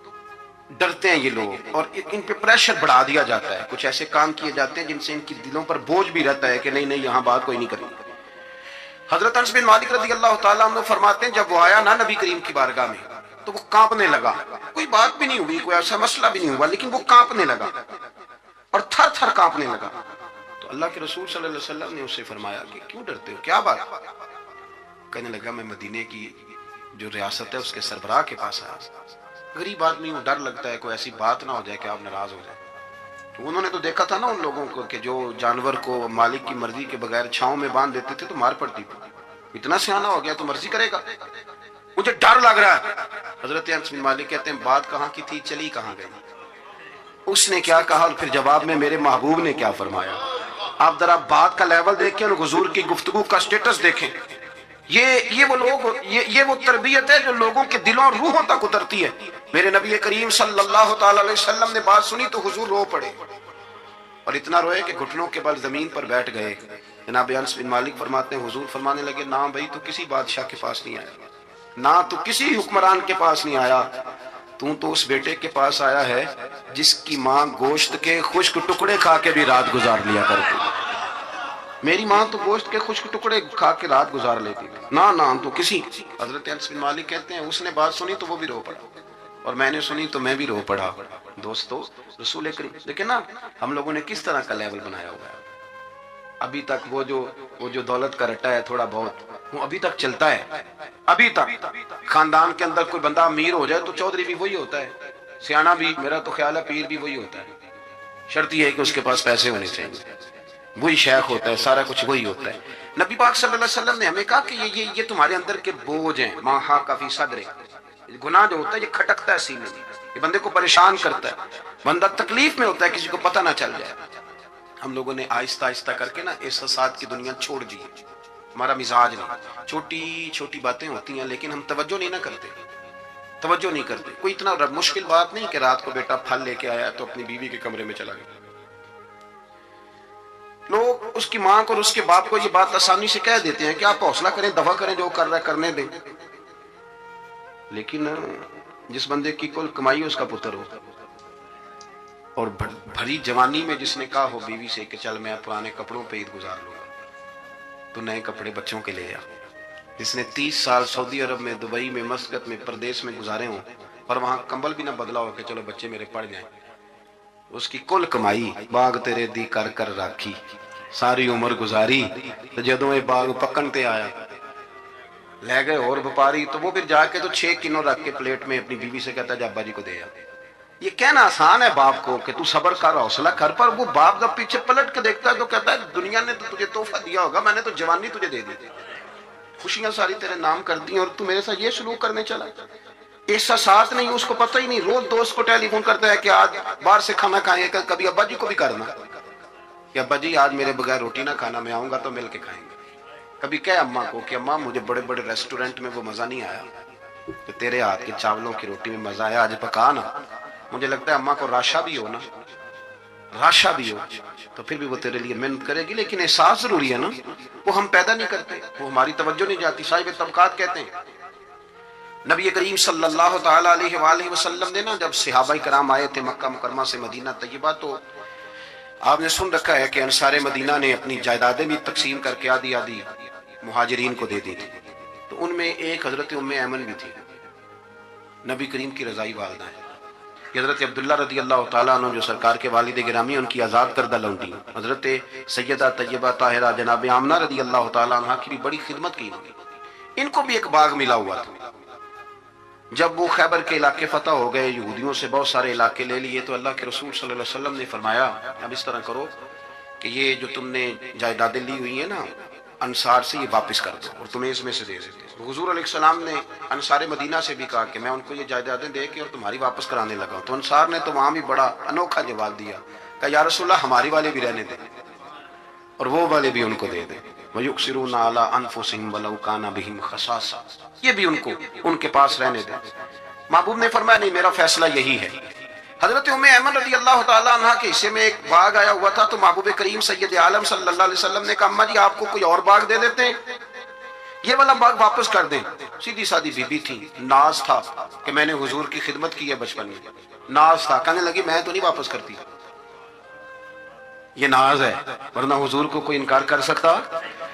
ڈرتے ہیں یہ لوگ اور ان پہ پریشر بڑھا دیا جاتا ہے، کچھ ایسے کام کیے جاتے ہیں جن سے ان کی دلوں پر بوجھ بھی رہتا ہے کہ نہیں یہاں بات کوئی نہیں کرنی۔ حضرت انس بن مالک رضی اللہ تعالیٰ عنہ فرماتے ہیں جب وہ آیا نا نبی کریم کی بارگاہ میں تو وہ کانپنے لگا. کوئی بات بھی نہیں ہوئی, کوئی ایسا مسئلہ بھی نہیں ہوا, لیکن وہ کانپنے لگا اور تھر تھر کانپنے لگا. تو اللہ کے رسول صلی اللہ علیہ وسلم نے اس سے فرمایا کہ کیوں ڈرتے ہو, کیا بات؟ کہنے لگا میں مدینے کی جو ریاست ہے اس کے سربراہ کے پاس آیا, غریب آدمی ہوں, ڈر لگتا ہے کوئی ایسی بات نہ ہو جائے کہ آپ ناراض ہو جائیں. تو انہوں نے تو دیکھا تھا نا ان لوگوں کو کہ جو جانور کو مالک کی مرضی کے بغیر چھاؤں میں باندھ دیتے تھے تو مار پڑتی تھی. اتنا سیانا ہو گیا تو مرضی کرے گا, مجھے ڈر لگ رہا ہے. حضرت انس بن مالک کہتے ہیں بات کہاں کی تھی, چلی کہاں گئی. اس نے کیا کہا اور پھر جواب میں میرے محبوب نے کیا فرمایا. آپ ذرا بات کا لیول دیکھیں اور حضور کی گفتگو کا سٹیٹس دیکھیں. یہ وہ لوگ, یہ وہ تربیت ہے جو لوگوں کے دلوں اور روحوں تک اترتی ہے. میرے نبی کریم صلی اللہ تعالی علیہ وسلم نے بات سنی تو حضور رو پڑے, اور اتنا روئے کہ گھٹنوں کے بل زمین پر بیٹھ گئے. جناب انس بن مالک فرماتے ہیں حضور فرمانے لگے نہ بھائی تو کسی بادشاہ کے پاس نہیں آیا, نہ تو کسی حکمران کے پاس نہیں آیا, تو اس بیٹے کے پاس آیا ہے جس کی ماں گوشت کے خشک ٹکڑے کھا کے بھی رات گزار لیا کرتی. میری ماں تو گوشت کے خشک ٹکڑے کھا کے رات گزار لیتی تھی, نہ تو کسی. حضرت انس بن مالک کہتے ہیں اس نے بات سنی تو وہ بھی رو پڑا, اور میں نے سنی تو میں بھی رو پڑا. دوستو رسول کریم دیکھیں نا ہم لوگوں نے کس طرح کا لیول بنایا ہوا ہے. ابھی تک وہ جو دولت کا رٹا ہے تھوڑا بہت وہ ابھی تک چلتا ہے. ابھی تک خاندان کے اندر کوئی بندہ امیر ہو جائے تو چودھری بھی وہی ہوتا ہے, سیانا بھی, میرا تو خیال ہے پیر بھی وہی ہوتا ہے. شرط یہ ہے کہ اس کے پاس پیسے ہونے چاہیے, وہی شیخ ہوتا ہے, سارا کچھ وہی ہوتا ہے. نبی پاک صلی اللہ علیہ وسلم نے ہمیں کہا کہ یہ تمہارے اندر کے بوجھ ہیں. ماں ہا کافی صدر, گناہ جو ہوتا ہے یہ کھٹکتا ہے سینے میں, یہ بندے کو پریشان کرتا ہے, بندہ تکلیف میں ہوتا ہے کسی کو پتہ نہ چل جائے. ہم لوگوں نے آہستہ آہستہ کر کے نا احساسات کی دنیا چھوڑ دی. ہمارا مزاج نہیں, چھوٹی چھوٹی باتیں ہوتی ہیں لیکن ہم توجہ نہیں نہ کرتے, توجہ نہیں کرتے. کوئی اتنا مشکل بات نہیں کہ رات کو بیٹا پھل لے کے آیا تو اپنی بیوی کے کمرے میں چلا گیا. لوگ اس کی ماں کو اور اس کے باپ کو یہ بات آسانی سے کہہ دیتے ہیں کہ آپ حوصلہ کریں, دفع کریں, جو کر رہا ہے کرنے دیں. لیکن جس بندے کی کل کمائی اس کا پتر ہو اور بھری جوانی میں جس نے کہا ہو بیوی سے کہ چل میں پرانے کپڑوں پہ عید گزار لوں گا, تو نئے کپڑے بچوں کے لے آ. جس نے 30 سال سعودی عرب میں, دبئی میں, مسقط میں, پردیس میں گزارے ہوں اور وہاں کمبل بھی نہ بدلا ہو کہ چلو بچے میرے پڑھ جائیں, اس کی کل کمائی باغ تیرے دی کر کر راکھی, ساری عمر گزاری تو جدوں یہ باغ پکن تے آیا لے گئے اور وپاری, تو وہ پھر جا کے تو 6 کنو رکھ کے پلیٹ میں اپنی بیوی سے کہتا ہے ابا جی کو دے آ. یہ کہنا آسان ہے باپ کو کہ تو صبر کر, حوصلہ کر, پر وہ باپ جب پیچھے پلٹ کے دیکھتا ہے تو کہتا ہے دنیا نے تو تجھے تحفہ دیا ہوگا, میں نے تو جوانی تجھے دے دی, خوشیاں ساری تیرے نام کر دی اور تو میرے ساتھ یہ سلوک کرنے چلا. احساسات نہیں, اس کو پتہ ہی نہیں. روز دوست کو ٹیلی فون کرتا ہے کہ آج باہر سے کھانا کھائیں گے, کبھی ابا جی کو بھی کرنا کہ ابا جی آج میرے بغیر روٹی نہ کھانا, میں آؤں گا تو مل کے کھائیں گے. کبھی کہے اماں کو کہ اماں مجھے بڑے بڑے ریسٹورنٹ میں وہ مزہ نہیں آیا کہ تیرے ہاتھ کے چاولوں کی روٹی میں مزہ آیا, آج پکا نا. مجھے لگتا ہے اماں کو راشا بھی ہو نا, راشا بھی ہو تو پھر بھی وہ تیرے لیے محنت کرے گی. لیکن احساس ضروری ہے نا, وہ ہم پیدا نہیں کرتے, وہ ہماری توجہ نہیں جاتی. صاحب طبقات کہتے ہیں نبی کریم صلی اللہ تعالی علیہ وآلہ وسلم نے نا جب صحابہ کرام آئے تھے مکہ مکرمہ سے مدینہ طیبہ, تو آپ نے سن رکھا ہے کہ انصار مدینہ نے اپنی جائیدادیں بھی تقسیم کر کے آدھی آدھی مہاجرین کو دے دی تھی. تو ان میں ایک حضرت ام ایمن بھی تھی, نبی کریم کی رضائی والدہ ہے. کہ حضرت عبداللہ رضی اللہ تعالیٰ عنہ جو سرکار کے والد گرامی ان کی آزاد کردہ لونڈی, حضرت سیدہ طیبہ طاہرہ جناب آمنہ رضی اللہ تعالیٰ عنہ کی بھی بڑی خدمت کی. ان کو بھی ایک باغ ملا ہوا تھا. جب وہ خیبر کے علاقے فتح ہو گئے, یہودیوں سے بہت سارے علاقے لے لیے, تو اللہ کے رسول صلی اللہ علیہ وسلم نے فرمایا اب اس طرح کرو کہ یہ جو تم نے جائیدادیں لی ہوئی ہیں نا انصار سے, یہ واپس کر دو اور تمہیں اس میں سے دے دیتے. حضور علیہ السلام نے انصار مدینہ سے بھی کہا کہ میں ان کو یہ جائیدادیں دے کے اور تمہاری واپس کرانے لگا ہوں. تو انصار نے تو وہاں بھی بڑا انوکھا جواب دیا کہ یا رسول اللہ ہماری والے بھی رہنے دیں اور وہ والے بھی ان کو دے دیں. وَيُؤْثِرُونَ عَلَىٰ أَنفُسِهِمْ وَلَوْ كَانَ بِهِمْ خَصَاصَةٌ, یہ بھی ان کے پاس رہنے دیں. محبوب نے فرمایا نہیں, میرا فیصلہ یہی ہے. حضرت ام ایمن رضی اللہ تعالیٰ عنہ کے حصے میں ایک باغ آیا ہوا تھا, تو محبوب کریم سید عالم صلی اللہ علیہ وسلم نے کہا اماں جی آپ کو کوئی اور باغ دے دیتے ہیں, یہ والا باغ واپس کر دیں. سیدھی سادی بی بی تھی, ناز تھا کہ میں نے حضور کی خدمت کی ہے بچپن میں, ناز تھا. کہنے لگی میں تو نہیں واپس کرتی, یہ ناز ہے, ورنہ حضور کو کوئی انکار کر سکتا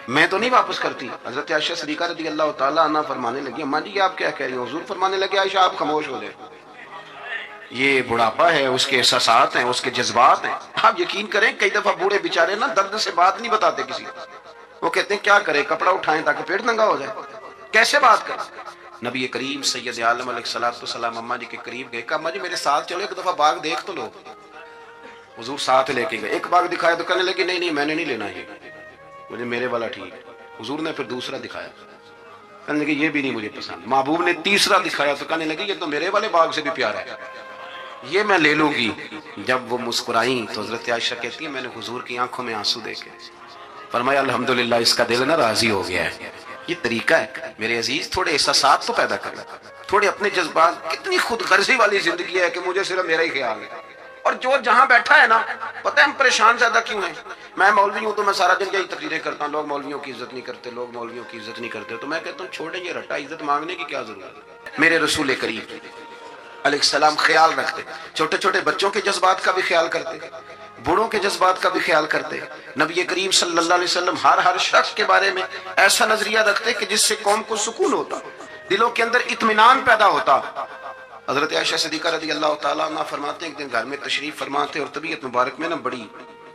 میں تو نہیں واپس کرتی. حضرت عائشہ صدیقہ رضی اللہ تعالیٰ عنہ فرمانے لگی اماں جی آپ کیا کہہ رہی ہیں؟ حضور فرمانے لگے عائشہ آپ خاموش ہو جائیں، یہ بڑھاپا ہے، اس کے احساسات ہیں، اس کے جذبات ہیں. آپ یقین کریں کئی دفعہ بوڑھے بیچارے نا درد سے بات نہیں بتاتے کسی کو. وہ کہتے ہیں کیا کریں، کپڑا اٹھائیں تاکہ پیٹ ننگا ہو جائے، کیسے بات کریں. نبی کریم سید عالم علیہ الصلوۃ والسلام اماں جی کے قریب گئے، کہا اماں جی میرے ساتھ چلو ایک دفعہ باغ دیکھ تو لو. حضور ساتھ لے کے گئے، ایک باغ دکھایا تو کہنے لگے نہیں نہیں میں نے نہیں لینا، یہ مجھے میرے والا ٹھیک. حضور نے پھر دوسرا دکھایا، کہنے لگے یہ بھی نہیں مجھے پسند. محبوب نے تیسرا دکھایا تو کہنے لگے یہ تو میرے والے باغ سے بھی پیارا ہے، یہ میں لے لوں گی. جب وہ مسکرائیں تو حضرت عائشہ کہتی ہے میں نے حضور کی آنکھوں میں آنسو دیکھے، فرمایا الحمدللہ اس کا دل نا راضی ہو گیا ہے. یہ طریقہ ہے میرے عزیز، تھوڑے احساسات تو پیدا کرنا، تھوڑے اپنے جذبات. کتنی خود غرضی والی زندگی ہے کہ مجھے صرف میرا ہی خیال ہے. اور جو جہاں بیٹھا ہے نا، پتہ ہے ہم پریشان زیادہ کیوں ہیں؟ میں مولوی ہوں تو میں سارا دن یہی تقریریں کرتا ہوں، لوگ مولویوں کی عزت نہیں کرتے، لوگ مولویوں کی عزت نہیں کرتے. تو میں کہتا ہوں چھوڑیں یہ رٹا، عزت مانگنے کی کیا ضرورت ہے. میرے رسول کریم علیہ السلام خیال رکھتے، چھوٹے چھوٹے بچوں کے جذبات کا بھی خیال کرتے، بوڑھوں کے جذبات کا بھی خیال کرتے. نبی کریم صلی اللہ علیہ وسلم ہر شخص کے بارے میں ایسا نظریہ رکھتے کہ جس سے قوم کو سکون ہوتا، دلوں کے اندر اطمینان پیدا ہوتا. حضرت عائشہ صدیقہ رضی اللہ تعالیٰ عنہ فرماتے ہیں ایک دن گھر میں تشریف فرماتے اور طبیعت مبارک میں نا بڑی،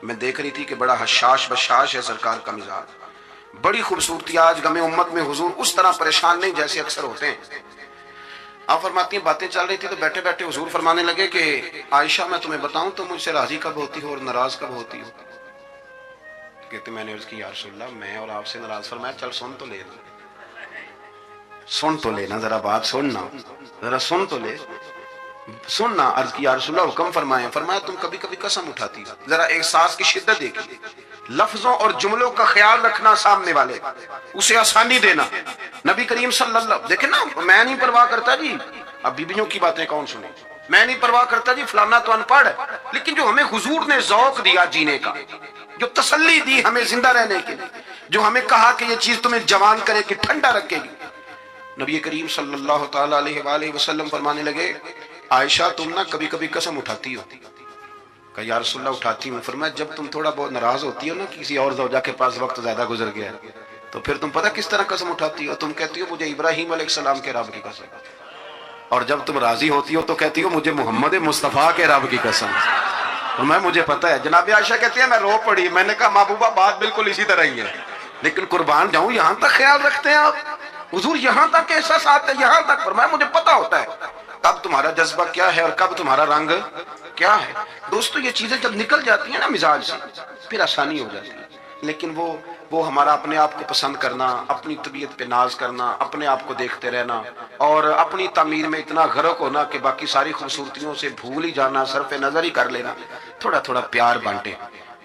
میں دیکھ رہی تھی کہ بڑا حشاش بشاش ہے سرکار کا مزاج، بڑی خوبصورتی. آج غم امت میں حضور اس طرح پریشان نہیں جیسے اکثر ہوتے ہیں. آپ فرماتی ہیں باتیں چل رہی تھی تو بیٹھے بیٹھے حضور فرمانے لگے کہ عائشہ میں تمہیں بتاؤں تو مجھ سے راضی کب ہوتی ہو اور ناراض کب ہوتی ہو؟ کہتے میں نے عرض کی یا رسول اللہ میں اور آپ سے ناراض. فرمایا چل سن تو لینا، سن تو لینا، ذرا بات سننا، ذرا سن تو لے، سننا. عرض کی یا رسول اللہ حکم فرمائیں. فرمایا تم کبھی کبھی قسم اٹھاتی، ذرا احساس کی شدت دیکھی، لفظوں اور جملوں کا خیال رکھنا، سامنے والے اسے آسانی دینا. نبی کریم صلی اللہ دیکھیں نا، میں نہیں پرواہ کرتا جی، اب بیویوں کی باتیں کون سنے، میں نہیں پرواہ کرتا جی فلانا تو ان پڑھ ہے، لیکن جو ہمیں حضور نے ذوق دیا جینے کا، جو تسلی دی ہمیں زندہ رہنے کے، جو ہمیں کہا کہ یہ چیز تمہیں جوان کرے کہ ٹھنڈا رکھے گی. نبی کریم صلی اللہ تعالیٰ علیہ وآلہ وسلم فرمانے لگے عائشہ تم نا کبھی کبھی قسم اٹھاتی ہو. کہا یا رسول اللہ اٹھاتی ہوں. فرمایا جب تم تھوڑا بہت ناراض ہوتی ہو نا کسی اور زوجہ کے پاس وقت زیادہ گزر گیا تو پھر تم پتہ کس طرح قسم اٹھاتی ہو؟ تم کہتی ہو مجھے ابراہیم علیہ السلام کے رب کی قسم، اور جب تم راضی ہوتی ہو تو کہتی ہو مجھے محمد مصطفیٰ کے رب کی قسم. اور میں مجھے پتہ ہے. جناب عائشہ کہتی ہے میں رو پڑی. میں نے کہا محبوبہ بات بالکل اسی طرح ہی ہے، لیکن قربان جاؤں یہاں تک خیال رکھتے ہیں آپ حضور، یہاں تک احساسات ہے، یہاں تک. فرمایا مجھے پتہ ہوتا ہے کب تمہارا جذبہ کیا ہے اور کب تمہارا رنگ کیا ہے. دوستو یہ چیزیں جب نکل جاتی ہیں نا مزاج سے پھر آسانی ہو جاتی ہے. لیکن وہ ہمارا اپنے آپ کو پسند کرنا، اپنی طبیعت پہ ناز کرنا، اپنے آپ کو دیکھتے رہنا اور اپنی تعمیر میں اتنا غرق ہونا کہ باقی ساری خوبصورتیوں سے بھول ہی جانا، صرف نظر ہی کر لینا. تھوڑا تھوڑا پیار بانٹے.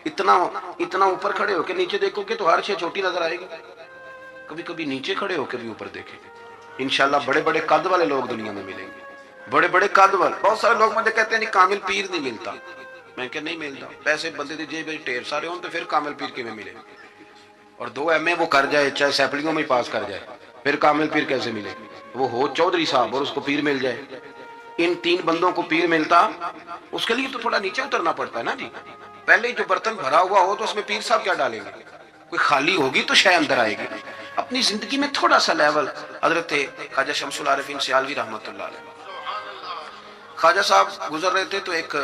اتنا اوپر کھڑے ہو کے نیچے دیکھو گے تو ہر شے چھوٹی نظر آئے گی. کبھی کبھی نیچے کھڑے ہو کے بھی اوپر دیکھیں گے، انشاءاللہ بڑے بڑے قد والے لوگ دنیا میں ملیں گے، بڑے بڑے قد والے. بہت سارے لوگ مجھے کہتے ہیں نہیں کامل پیر نہیں ملتا. میں کہ نہیں ملتا، پیسے بندے دی جیب ڈھیر سارے ہوں تو پھر کامل پیر کی میں ملے، اور 2 ایم اے وہ کر جائے چاہے سیپلیوں میں پاس کر جائے پھر کامل پیر کیسے ملے؟ وہ ہو چودھری صاحب اور اس کو پیر مل جائے. ان 3 بندوں کو پیر ملتا اس کے لیے تو تھوڑا نیچے اترنا پڑتا ہے نا جی. پہلے جو برتن بھرا ہوا ہو تو اس میں پیر صاحب کیا ڈالیں گے؟ کوئی خالی ہوگی تو شے اندر آئے گی. اپنی زندگی میں تھوڑا سا لیول. حضرت خواجہ شمس العارفین سیالوی رحمۃ اللہ علیہ، خواجہ صاحب گزر رہے تھے تو ایک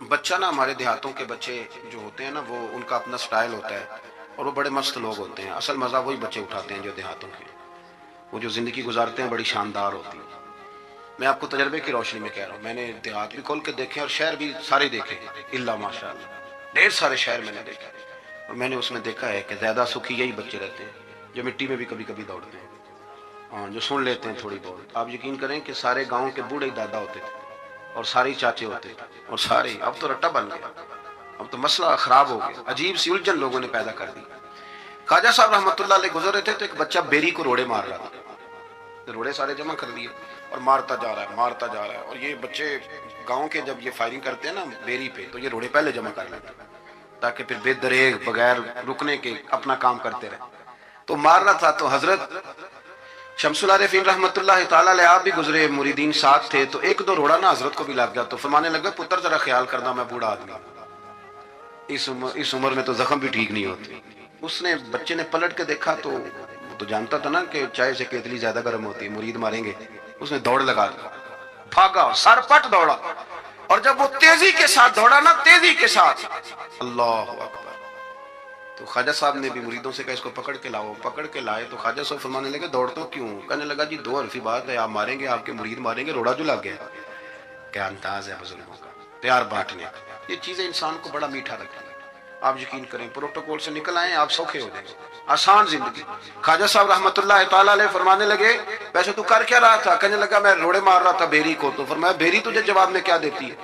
بچہ نا، ہمارے دیہاتوں کے بچے جو ہوتے ہیں نا وہ ان کا اپنا سٹائل ہوتا ہے اور وہ بڑے مست لوگ ہوتے ہیں. اصل مزہ وہی بچے اٹھاتے ہیں جو دیہاتوں کے، وہ جو زندگی گزارتے ہیں بڑی شاندار ہوتی ہے. میں آپ کو تجربے کی روشنی میں کہہ رہا ہوں، میں نے دیہات بھی کھول کے دیکھے اور شہر بھی سارے دیکھے الا ماشاء اللہ، ڈھیر سارے شہر میں نے دیکھے. اور میں نے اس میں دیکھا ہے کہ زیادہ سکھی یہی بچے رہتے ہیں جو مٹی میں بھی کبھی کبھی دوڑتے ہیں، ہاں جو سن لیتے ہیں تھوڑی بہت. آپ یقین کریں کہ سارے گاؤں کے بوڑھے دادا ہوتے تھے اور سارے چاچے ہوتے تھے اور سارے. اب تو رٹا بن گیا، اب تو مسئلہ خراب ہو گیا، عجیب سی الجھن لوگوں نے پیدا کر دی. خواجہ صاحب رحمۃ اللہ علیہ گزر رہے تھے تو ایک بچہ بیری کو روڑے مار رہا تھا. روڑے سارے جمع کر لیے اور مارتا جا رہا ہے مارتا جا رہا ہے. اور یہ بچے گاؤں کے جب یہ فائرنگ کرتے ہیں نا بیری پہ تو یہ روڑے پہلے جمع کر لیتے ہیں تاکہ پھر بے دریغ بغیر رکنے کے اپنا کام کرتے رہے. تو مار رہا تھا تو حضرت شمس العارفین رحمۃ اللہ تعالیٰ علیہ آپ بھی گزرے، مریدین ساتھ تھے، تو 1-2 روڑا نا حضرت کو بھی لگ گیا. تو فرمانے لگا پتر ذرا خیال کرنا، میں بوڑھا آدمی، اس عمر میں تو زخم بھی ٹھیک نہیں ہوتے. اس نے بچے نے پلٹ کے دیکھا تو وہ تو جانتا تھا نا کہ چائے سے کیتلی زیادہ گرم ہوتی ہے، مرید ماریں گے. اس نے دوڑ لگا دی، بھاگا، سر پٹ دوڑا. اور جب وہ تیزی کے ساتھ دوڑا نا، تیزی کے ساتھ، اللہ اکبر، تو خواجہ صاحب نے بھی مریدوں سے کہا اس کو پکڑ کے لاؤ. پکڑ کے لائے تو خواجہ صاحب فرمانے لگے دوڑ تو کیوں؟ کہنے لگا جی دو حرفی بات ہے، آپ ماریں گے، آپ کے مرید ماریں گے، روڑا جو لگ گیا. کیا انداز ہے بزرگوں کا، پیار بانٹنے کا. یہ چیزیں انسان کو بڑا میٹھا رکھتی ہیں. آپ یقین کریں پروٹوکول سے نکل آئیں آپ سوکھے ہو جائیں گے. آسان زندگی. خواجہ صاحب رحمت اللہ تعالیٰ علیہ فرمانے لگے ویسے تو کر کیا رہا تھا؟ کہنے لگا میں روڑے مار رہا تھا بھیری کو. تو فرمایا بھیری تجھے جواب میں کیا دیتی ہے؟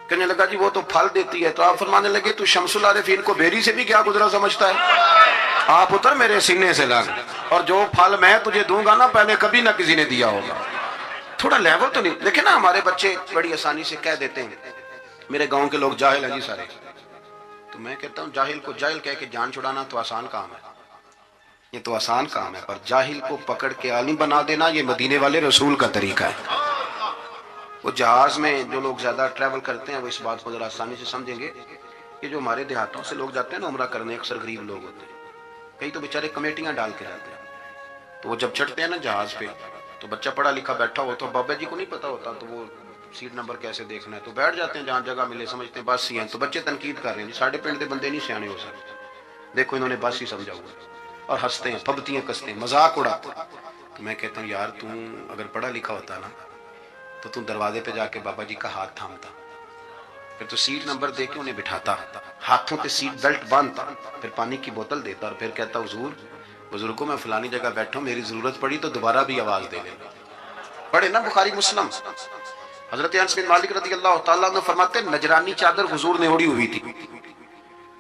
کہنے لگا جی وہ تو پھل دیتی ہے. تو آپ فرمانے لگے تو شمس العارفین کو بھیری سے بھی کیا گزرا سمجھتا ہے؟ آپ اتر میرے سینے سے لگ، اور جو پھل میں تجھے دوں گا نا پہلے کبھی نہ کسی نے دیا ہوگا. تھوڑا لیول تو نہیں دیکھیں نا. ہمارے بچے بڑی آسانی سے کہہ دیتے ہیں میرے گاؤں کے لوگ جاہل ہیں جی سارے. تو میں کہتا ہوں جاہل کو جاہل کہہ کے جان چھڑانا تو آسان کام ہے، یہ تو آسان کام ہے، پر جاہل کو پکڑ کے عالم بنا دینا یہ مدینے والے رسول کا طریقہ ہے. وہ جہاز میں جو لوگ زیادہ ٹریول کرتے ہیں وہ اس بات کو ذرا آسانی سے سمجھیں گے کہ جو ہمارے دیہاتوں سے لوگ جاتے ہیں نا عمرہ کرنے، اکثر غریب لوگ ہوتے ہیں، کئی تو بیچارے کمیٹیاں ڈال کے جاتے ہیں. تو وہ جب چڑھتے ہیں نا جہاز پہ تو بچہ پڑھا لکھا بیٹھا ہو تو بابا جی کو نہیں پتا ہوتا تو وہ سیٹ نمبر کیسے دیکھنا ہے، تو بیٹھ جاتے ہیں جہاں جگہ ملے، سمجھتے ہیں بس ہی ہیں. تو بچے تنقید کر رہے ہیں ساڑھے پنڈ دے بندے نہیں سیانے ہو سکتے، دیکھو انہوں نے بس ہی سمجھا ہوا، اور ہنستے ہیں، پھبتیاں کستے ہیں، مذاق اڑاتے ہیں. تو میں کہتا ہوں یار تم اگر پڑھا لکھا ہوتا نا تو تم دروازے پہ جا کے بابا جی کا ہاتھ تھامتا، پھر تو سیٹ نمبر دے کے انہیں بٹھاتا، ہاتھوں پہ سیٹ بیلٹ باندھتا، پھر پانی کی بوتل دیتا، اور پھر کہتا حضور بزرگوں میں فلانی جگہ بیٹھا ہوں، میری ضرورت پڑی تو دوبارہ بھی آواز دے لینا. پڑھے نا بخاری مسلم. حضرت انس بن مالک رضی اللہ تعالیٰ عنہ فرماتے ہیں نجرانی چادر حضور نے اوڑی ہوئی تھی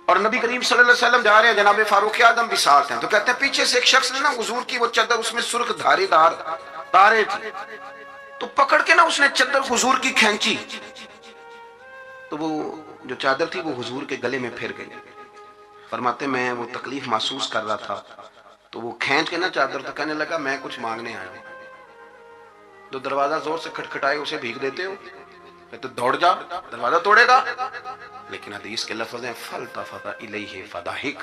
اور نبی کریم صلی اللہ علیہ وسلم جا رہے ہیں، جناب فاروق اعظم بھی ساتھ ہیں. تو کہتے ہیں پیچھے سے ایک شخص نے نا حضور کی وہ چادر، اس میں سرخ دھاری دار تارے تھے، تو پکڑ کے نا اس نے چادر حضور کی کھینچی، تو وہ جو چادر تھی وہ حضور کے گلے میں پھر گئی. فرماتے میں وہ تکلیف محسوس کر رہا تھا تو وہ کھینچ کے نا چادر، تو کہنے لگا میں کچھ مانگنے آیا ہوں. تو دروازہ زور سے کھٹکھٹائے اسے بھیگ دیتے ہو تو دوڑ جا، دروازہ توڑے گا. لیکن حدیث کے لفظ ہیں فَالْتَفَتَ إِلَيْهِ فَضَحِكَ.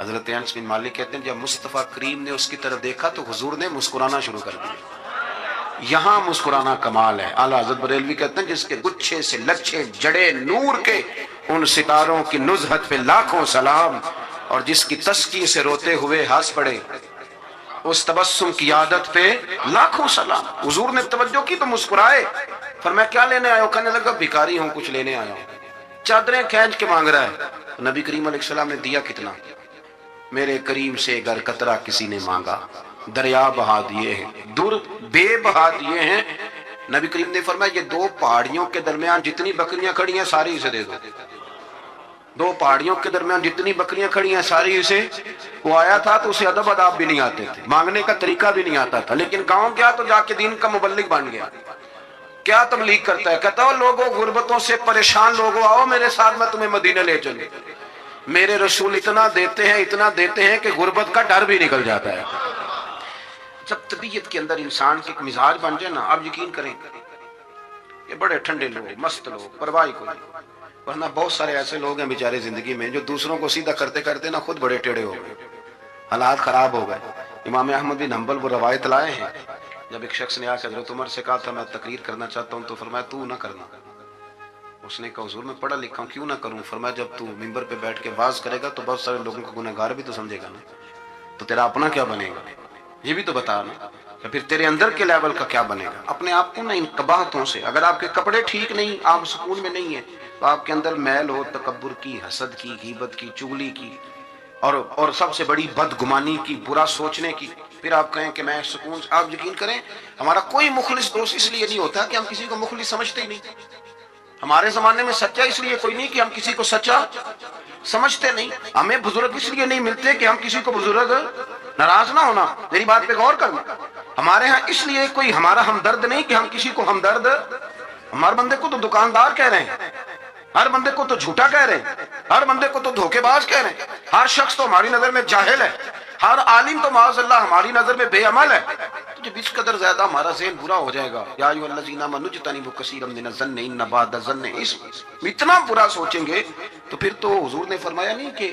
حضرت انس بن مالک کہتے ہیں جب مصطفیٰ کریم نے اس کی طرف دیکھا تو حضور نے مسکرانا شروع کر دیا. یہاں مسکرانا کمال ہے. اعلیٰ حضرت بریلوی کہتے ہیں جس کے گچھے سے لچھے جڑے نور کے ان ستاروں کی نزہت پہ لاکھوں سلام، اور جس کی تسکی سے روتے ہوئے ہنس پڑے اس تبسم کی عادت پہ لاکھوں سلام. حضور نے توجہ کی تو مسکرائے. فرمایا کیا لینے آئے ہو؟ کہنے لگا بھکاری ہوں، کچھ لینے آیا ہوں. چادریں کھینچ کے مانگ رہا ہے. نبی کریم علیہ السلام نے دیا کتنا؟ میرے کریم سے اگر قطرہ کسی نے مانگا دریا بہا دیے ہیں، دور بے بہا دیے ہیں. نبی کریم نے فرمایا یہ دو پہاڑیوں کے درمیان جتنی بکریاں کھڑی ہیں ساری اسے دے دو. دو پہاڑیوں کے درمیان جتنی بکریاں کھڑی ہیں ساری اسے. وہ آیا تھا تو اسے ادب اداب بھی نہیں آتے تھے، مانگنے کا طریقہ بھی نہیں آتا تھا، لیکن گاؤں گیا تو جا کے دین کا مبلغ بن گیا. کیا تبلیغ کرتا ہے؟ کہتا ہے لوگوں غربتوں سے پریشان لوگوں آؤ میرے ساتھ، میں تمہیں مدینہ لے چلوں. میرے رسول اتنا دیتے ہیں کہ غربت کا ڈر بھی نکل جاتا ہے. جب طبیعت کے اندر انسان کے ایک مزاج بن جائے نا، آپ یقین کریں یہ بڑے ٹھنڈے لوگ، مست لوگ، پرواہ کو نہیں. ورنہ بہت سارے ایسے لوگ ہیں بیچارے زندگی میں جو دوسروں کو سیدھا کرتے کرتے نا خود بڑے ٹیڑے ہو گئے، حالات خراب ہو گئے. امام احمد بن حنبل وہ روایت لائے ہیں جب ایک شخص نے آ کے حضرت عمر سے کہا تھا میں تقریر کرنا چاہتا ہوں، تو فرمایا تو نہ کرنا. اس نے کہا حضور میں پڑھا لکھا ہوں کیوں نہ کروں؟ فرمایا جب تو ممبر پہ بیٹھ کے واز کرے گا تو بہت سارے لوگوں کو گنہگار بھی تو سمجھے گا نا، تو تیرا اپنا کیا بنے گا یہ بھی تو بتا نا. یا پھر تیرے اندر کے لیول کا کیا بنے گا؟ اپنے آپ کو نا ان قباحتوں سے، اگر آپ کے کپڑے ٹھیک نہیں، آپ سکون میں نہیں ہیں، تو آپ کے اندر میل ہو تکبر کی، حسد کی، غیبت کی، چغلی کی، اور سب سے بڑی بدگمانی کی، برا سوچنے کی، پھر آپ کہیں کہ میں سکون. آپ یقین کریں ہمارا کوئی مخلص دوست اس لیے نہیں ہوتا کہ ہم کسی کو مخلص سمجھتے ہی نہیں. ہمارے زمانے میں سچا اس لیے کوئی نہیں کہ ہم کسی کو سچا سمجھتے نہیں. ہمیں بزرگ اس لیے نہیں ملتے کہ ہم کسی کو بزرگ ناراض نہ ہونا. میری بات پہ غور کرنا. ہمارے ہاں اس لیے کوئی ہمارا ہمدرد نہیں کہ ہم کسی کو ہمدرد. ہمارے بندے کو تو دکاندار کہہ رہے ہیں، ہر بندے کو تو جھوٹا کہہ رہے ہیں، ہر بندے کو تو دھوکے باز کہہ رہے ہیں، ہر شخص تو ہماری نظر میں جاہل ہے، ہر عالم تو معاذ اللہ ہماری نظر میں بے عمل ہے. تو جب اس قدر زیادہ ہمارا ذہن برا ہو جائے گا، یا ایھا الذین آمنوا اجتنبوا کثیرا من الظن ان بعض الظن، اس اتنا برا سوچیں گے تو پھر تو حضور نے فرمایا نہیں کہ